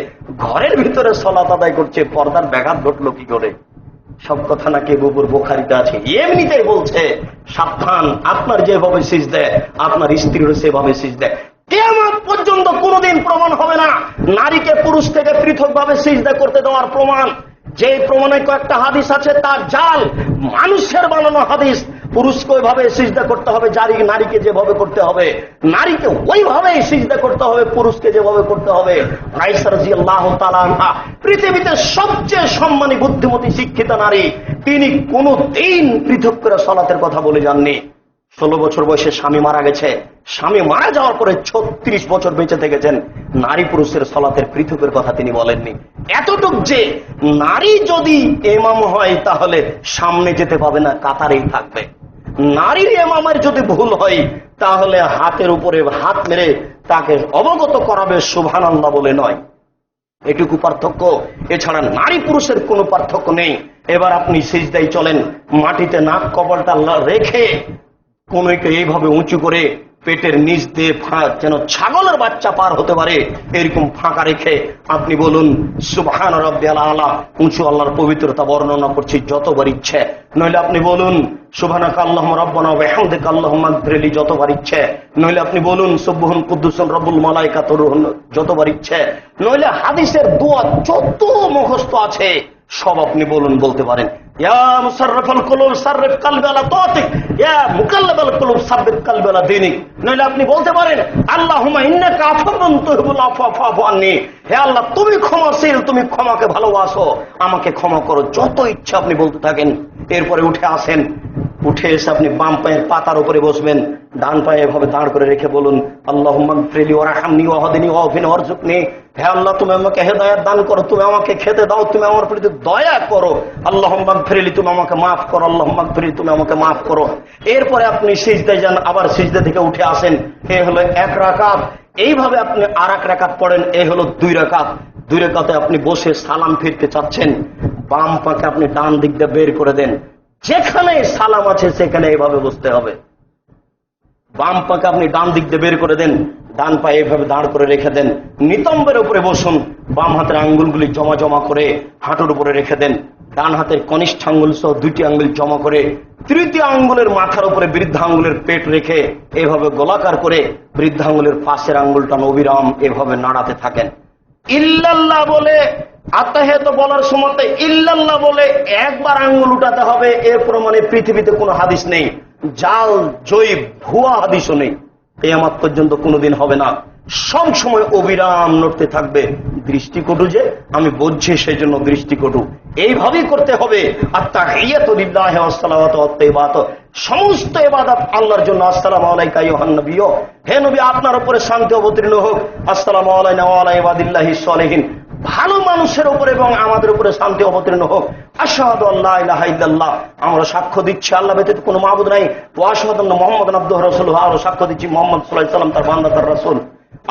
ঘরের ভিতরে সালাত আদায় করছে, পর্দার ব্যাঘাত ঘটলো কি করে? সব কথা নাকি বুবুর বুখারীতে আছে। এমনিতেই বলছে সাবধান, আপনার যেভাবে সিজদা আপনার স্ত্রীর সেভাবে সিজদা। কিয়ামত পর্যন্ত কোনোদিন প্রমাণ হবে না নারীকে পুরুষ থেকে পৃথক ভাবে সিজদা করতে দেওয়ার প্রমাণ। যে প্রমাণে কয়েকটা হাদিস আছে তার জাল, মানুষের বানানো হাদিস। পুরুষকে ওইভাবে সিজদা করতে হবে নারীকে যেভাবে করতে হবে, নারীকে ওইভাবে সিজদা করতে হবে পুরুষকে যেভাবে করতে হবে। আয়েশা রাদিয়াল্লাহু তাআলা আনহা পৃথিবীতে সবচেয়ে সম্মানী বুদ্ধিমতী শিক্ষিত নারী, তিনি কোনদিন পৃথক করে সালাতের কথা বলে যাননি। 16 বছর বয়সে স্বামী মারা গেছে, স্বামী মারা যাওয়ার পরে 36 বছর বেঁচে থেকেছেন, নারী পুরুষের সালাতের পৃথকের কথা তিনি বলেননি। এতটুক যে নারী যদি ইমাম হয় তাহলে সামনে যেতে পাবে না, কাতারেই থাকবে। নারীর ইমামের যদি ভুল হয় তাহলে হাতের উপরে হাত মেরে তাকে অবগত করাবে সুবহানাল্লাহ বলে নয়। এটুকু পার্থক্য, এছাড়া নারী পুরুষের কোনো পার্থক্য নেই। এবার আপনি সিজদায় চলেন, মাটিতে নাক কপালটা রেখে কোনকে এইভাবে উঁচু করে পেটের নিচ দিয়ে যেন ছাগলের বাচ্চা পার হতে পারে এরকম ফাঁকা রেখে আপনি বলুন সুবহান রাব্বিয়াল আলা। উঁচু আল্লাহর পবিত্রতা বর্ণনা করছি যতবার ইচ্ছে। নইলে আপনি বলুন সুবহানাকা আল্লাহুম্মা রাব্বানা ওয়া বিহামদিকা আল্লাহুম্মা ইগফিরলি যতবার ইচ্ছে। নইলে আপনি বলুন সুবহান কুদ্দুসুন রব্বুল মালাইকাতুর রূহ যতবার ইচ্ছে। নইলে হাদিসের দোয়া যত মুখস্থ আছে সব আপনি বলুন, বলতে পারেন। ইয়া মুসাররিফাল কুলুব সাররিফ কলবি আলা তাআতিক, ইয়া মুকাল্লিবাল কুলুব সাব্বিত কলবি আলা দীনিক। নইলে আপনি বলতে পারেন আল্লাহুম্মা ইন্নাকা আফুউন তুহিব্বুল আফওয়া ফা'ফু আননি, হে আল্লাহ তুমি ক্ষমাশীল, তুমি ক্ষমাকে ভালোবাসো, আমাকে ক্ষমা করো। যত ইচ্ছা আপনি বলতে থাকেন। এরপরে উঠে আসেন, উঠে এসে আপনি বাম পায়ের পাতার উপরে বসবেন, ডান পায়ে এভাবে দাঁড় করে রেখে বলুন আল্লাহুম্মা ইগফিরলি ওয়ারহামনি ওয়াহদিনি ওয়াফিনি ওয়ারযুকনি, হে আল্লাহ তুমি আমাকে হেদায়েত দান করো, তুমি আমাকে খেতে দাও, তুমি আমার প্রতি দয়া করো। আল্লাহুম্মা ইগফিরলি, তুমি আমাকে মাফ করো। আল্লাহুম্মা ইগফিরলি, তুমি আমাকে মাফ করো। এরপরে আপনি সিজদায় যান, আবার সিজদা থেকে উঠে আসেন। এ হলো 1 রাকাত। এইভাবে আপনি আর 1 রাকাত পড়েন, এ হলো 2 রাকাত। 2 রাকাতে আপনি বসে সালাম ফিরতে চাচ্ছেন, বাম পাকে আপনি ডান দিক দিয়ে বের করে দেন। যেখানে সালাম আছে সেখানে এইভাবে বসতে হবে। বাম পাকে আপনি ডান দিক দিয়ে বের করে দেন, ডান পায়ে এইভাবে দাঁড় করে রেখে দেন। নিতম্বের উপরে বসুন, বাম হাতের আঙ্গুলগুলি জমা জমা করে হাঁটুর উপরে রেখে দেন। ডান হাতের কনিষ্ঠ আঙ্গুল সহ 2টি আঙ্গুল জমা করে তৃতীয় আঙ্গুলের মাথার উপরে বৃদ্ধা আঙ্গুলের পেট রেখে এভাবে গোলাকার করে বৃদ্ধা আঙ্গুলের পাশের আঙ্গুলটা অবিরাম এভাবে নাড়াতে থাকেন। ইল্লাল্লাহ বলে আত্তাহিয়াত বলার সময় ইল্লাল্লাহ বলে একবার আঙ্গুল উঠাতে হবে, এর প্রমাণে পৃথিবীতে কোনো হাদিস নেই। জাল জয়ীব ভুয়া হাদিসও নেই, কিয়ামত পর্যন্ত কোনোদিন হবে না। সব সময় অবিরাম নড়তে থাকবে। দৃষ্টিকটু যে আমি বলছি সেই জন্য দৃষ্টিকটু, এইভাবেই করতে হবে। আত্তাহিয়াতু লিল্লাহি ওয়াস সালাওয়াতু ওয়াত তাইয়্যিবাত, সমস্ত ইবাদত আল্লাহর জন্য। আসসালামু আলাইকা আইয়ুহান নবী, হে নবী আপনার উপরে শান্তি অবতীর্ণ হোক। আসসালামু আলাইনা ওয়া আলা ইবাদিল্লাহিস সালিহিন, ভালো মানুষের উপর এবং আমাদের উপরে শান্তি অবতীর্ণ হোক। আশহাদু আল্লা ইলাহা ইল্লাল্লাহ, আমরা সাক্ষ্য দিচ্ছি আল্লাহ ব্যতীত কোনো মাবুদ নাই। ওয়া আশহাদু আন্না মুহাম্মাদান আবদুহু ওয়া রাসূলুহু, আর সাক্ষ্য দিচ্ছি মুহাম্মদ সাল্লাল্লাহু আলাইহি ওয়াসাল্লাম তার বান্দা তার রাসূল।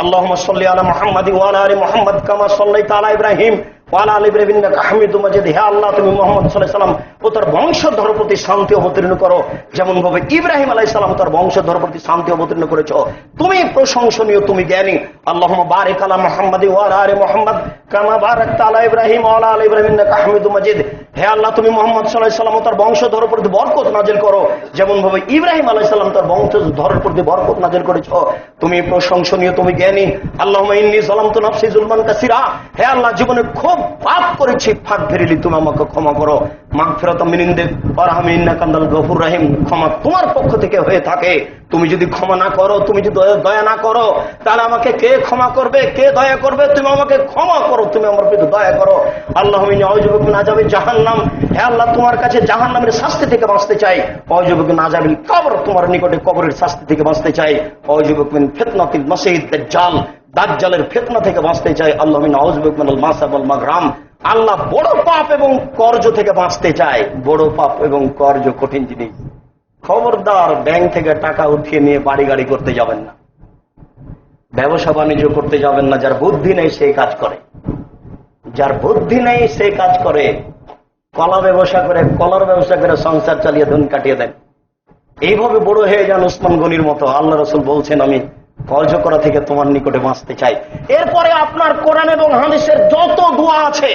আল্লাহুম্মা সাল্লি আলা মুহাম্মাদিন ওয়া আলা আলি মুহাম্মাদ কামা সাল্লাইতা আলা ইব্রাহিম ওয়া আলা আলি ইব্রাহিম ইন্নাকা হামিদুম মাজিদ। হে আল্লাহ তুমি মুহাম্মদ সাল্লাল্লাহু আলাইহি ওয়াসাল্লাম ও তার বংশধর প্রতি শান্তি অবতীর্ণ করো, যেমন ভাবে ইব্রাহিম আলাইহিস সালাম তার বংশধর প্রতি শান্তি অবতীর্ণ করেছো। তুমি প্রশংসনীয়, তুমি জ্ঞানী। আল্লাহুম্মা বারিক আলা মুহাম্মাদিন ওয়া আলা আলি মুহাম্মাদ কামা বারাকতা আলা ইব্রাহিম ওয়া আলা আলি ইব্রাহিম ইন্নাকা হামিদুম মাজিদ। হে আল্লাহ তুমি মুহাম্মদ সাল্লাল্লাহু আলাইহি ওয়াসাল্লাম ও তার বংশধর প্রতি বরকত নাজিল করো, যেমন ভাবে ইব্রাহিম আলাইহিস সালাম তার বংশধরের প্রতি বরকত নাজিল করেছো। তুমি প্রশংসনীয়, তুমি জ্ঞানী। আল্লাহুম্মা ইন্নী যালামতু নাফসি যুলমান কাসীরা, হে আল্লাহ জীবনে খুব পাপ করেছি, ফাগফিরলি, তুমি আমাকে ক্ষমা করো। মাগফিরাতাম মিন ইনদিক ওয়ারহামনি ইন্নাকা আনতাল গফুর রহিম, ক্ষমা তোমার পক্ষ থেকে হয়ে থাকে। তুমি যদি ক্ষমা না করো, তুমি যদি দয়া না করো, তাহলে আমাকে কে ক্ষমা করবে, কে দয়া করবে? তুমি আমাকে ক্ষমা করো, তুমি আমার প্রতি দয়া করো। আল্লাহুম্মা ইন্নী আউযু বিকা মিন আযাবি জাহান্নাম, হে আল্লাহ তোমার কাছে জাহান্নামের শাস্তি থেকে বাঁচতে চাই। আউযু বিকা মিন আযাবিল কবর, তোমার নিকটে কবরের শাস্তি থেকে বাঁচতে চাই। আউযু বিকা মিন ফিতনাতিল মাসীহিদ দাজ্জাল, দাজ্জালের ফিতনা থেকে বাঁচতে চাই। আল্লাহুম্মা ইন্নী আউযু বিকা মিনাল মাসাব ওয়াল মাগরাম, আল্লাহ বড় পাপ এবং কর্জ থেকে বাঁচতে চাই। বড় পাপ এবং কর্জ কঠিন জিনিস। খবরদার ব্যাংক থেকে টাকা উঠিয়ে নিয়ে বাড়ি গাড়ি করতে যাবেন না, ব্যবসা বাণিজ্য করতে যাবেন না। যার বুদ্ধি নেই সেই কাজ করে, যার বুদ্ধি নেই সেই কাজ করে। কলা ব্যবসা করে, কলার ব্যবসা করে সংসার চালিয়ে দিন কাটিয়ে দেন। এইভাবে বড় হয়ে যান ওসমান গনির মতো। আল্লাহ রাসূল বলছেন, আমি কর্জ করা থেকে তোমার নিকটে বাঁচতে চাই। এরপরে আপনার কোরআন এবং হাদিসের যত দোয়া আছে,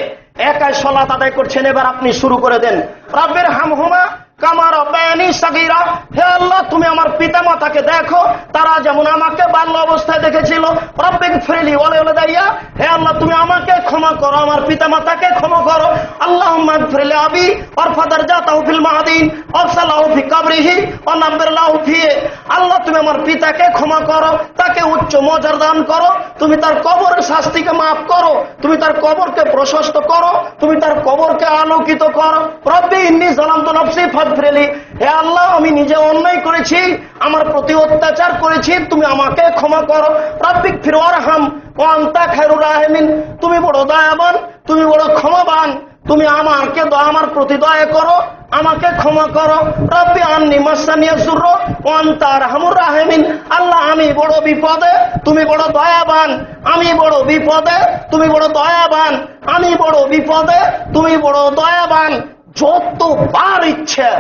একাই সালাত আদায় করছেন, এবার আপনি শুরু করে দেন। রাব্বির হামহুমা কামা রাব্বায়ানি সাগীরা, হে আল্লাহ তুমি আমার পিতা মাতাকে দেখো, তারা যেমন আমাকে বাল্য অবস্থায় দেখেছিল। রব্বিগফিরলি ওয়া লিওয়ালিদাইয়া, হে আল্লাহ তুমি আমাকে ক্ষমা করো, আমার পিতা মাতাকে ক্ষমা করো। আল্লাহুম্মা গফিরলি আবি ওয়ারফা দারজাতাহু ফিল মাহদিন ওয়াফসালাহু ফি কবরিহি ওয়া নাব্বির লাহু ফিহি, আল্লাহ তুমি আমার পিতাকে ক্ষমা করো, তাকে উচ্চ মর্যাদা দান করো, তুমি তার কবরের শাস্তিকে মাফ করো, তুমি তার কবরকে প্রশস্ত করো, তুমি তার কবরকে আলোকিত করো। রব্বি ইন্নী যালামতু নাফসি ফাগফিরলি, হে আল্লাহ আমি নিজে অন্যায় করেছি, আমার প্রতি অত্যাচার করেছি, তুমি আমাকে ক্ষমা করো। রব্বিগফির ওয়ারহাম ওয়া আনতা খায়রুর রাহিমিন, তুমি বড় দয়াবান, তুমি বড় ক্ষমাবান, তুমি আমাকে আমার প্রতি দয়া করো, আমাকে ক্ষমা করো। রব্বি আন্নী মাসানিয়াজ যুররু ওয়া আনতা আরহামুর রাহিমিন, আল্লাহ আমি বড় বিপদে, তুমি বড় দয়াবান, আমি বড় বিপদে, তুমি বড় দয়াবান, আমি বড় বিপদে, তুমি বড় দয়াবান। যতবার ইচ্ছে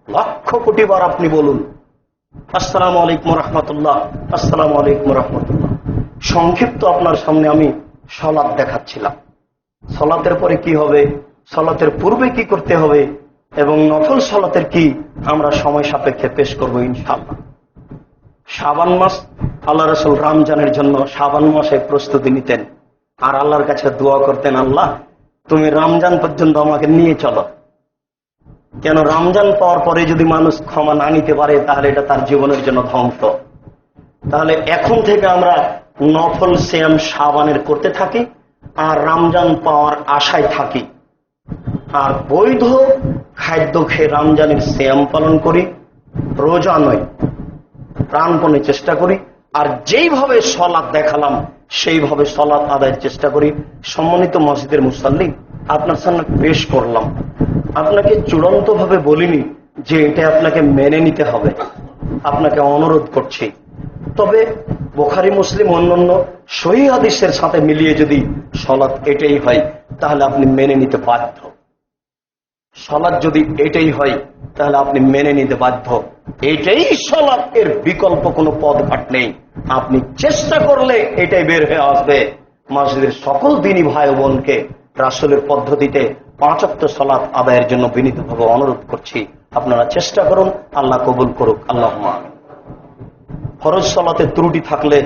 লক্ষ কোটি বার আপনি বলুন আসসালামু আলাইকুম রাহমাতুল্লাহ, আসসালামু আলাইকুম রাহমাতুল্লাহ। সংক্ষিপ্ত আপনার সামনে আমি সালাত দেখাচ্ছিলাম। সালাতের পরে কি হবে, সালাতের পূর্বে কি করতে হবে এবং নফল সালাতের কি আমরা সময় সাপেক্ষে পেশ করবো ইনশাআল্লাহ। শাবান মাস, আল্লাহ রাসূল রমজানের জন্য শাবান মাসে প্রস্তুতি নিতেন আর আল্লাহর কাছে দোয়া করতেন, আল্লাহ তুমি রমজান পর্যন্ত আমাকে নিয়ে চলো। কেন রমজান পাওয়ার পরে যদি মানুষ ক্ষমা না নিতে পারে তাহলে এটা তার জীবনের জন্য ধ্বংস। তাহলে এখন থেকে আমরা নফল সিয়াম শাবানের করতে থাকি আর রমজান পাওয়ার আশায় থাকি, আর বৈধ খাদ্য খেয়ে রমজানের সিয়াম পালন করি, রোজা নয়, প্রাণপণে চেষ্টা করি। আর যেইভাবে সালাত দেখালাম সেইভাবে সালাত আদায়ের চেষ্টা করি। সম্মানিত মসজিদের মুসাল্লি, আপনার সামনে পেশ করলাম, আপনাকে চূড়ান্ত ভাবে বলিনি যে এটা আপনাকে মেনে নিতে হবে, আপনাকে অনুরোধ করছি। তবে বুখারী মুসলিম অন্যান্য সহিহ হাদিসের সাথে মিলিয়ে যদি সালাত এটাই হয় তাহলে আপনি মেনে নিতে বাধ্য। সালাত যদি এটাই হয় তাহলে আপনি মেনে নিতে বাধ্য। এটাই সালাত, এর বিকল্প কোনো পথঘাট নেই। আপনি চেষ্টা করলে এটাই বের হয়ে আসবে। মসজিদের সকল দিনী ভাই বোনকে রাসূলের পদ্ধতিতে 5 ওয়াক্ত সালাত আদায়ের জন্য বিনীতভাবে অনুরোধ করছি, আপনারা চেষ্টা করুন, আল্লাহ কবুল করুক, আল্লাহুম্মা আমিন। ফরজ সালাতে ত্রুটি থাকলে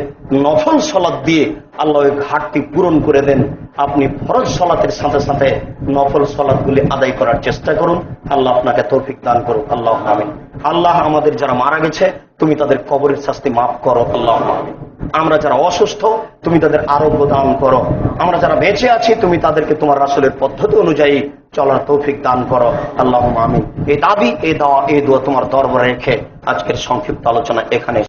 নফল সালাত দিয়ে আল্লাহ ওই ঘাটতি পূরণ করে দেন। আপনি ফরজ সালাতের সাথে সাথে নফল সালাতগুলি আদায় করার চেষ্টা করুন, আল্লাহ আপনাকে তৌফিক দান করুক, আল্লাহুম্মা আমিন। আল্লাহ আমাদের যারা মারা গেছে তুমি তাদের কবরের শাস্তি মাফ করো, আল্লাহুম্মা আমিন। আমরা যারা অসুস্থ তুমি তাদের আরোগ্য দান করো, আমরা যারা বেঁচে আছি তুমি তাদেরকে তোমার রাসূলের পদ্ধতি অনুযায়ী চলার তৌফিক দান করো, আল্লাহুম্মা আমিন। এই দাবি, এই দোয়া তোমার দরবারে রেখে আজকের সংক্ষিপ্ত আলোচনা এখানে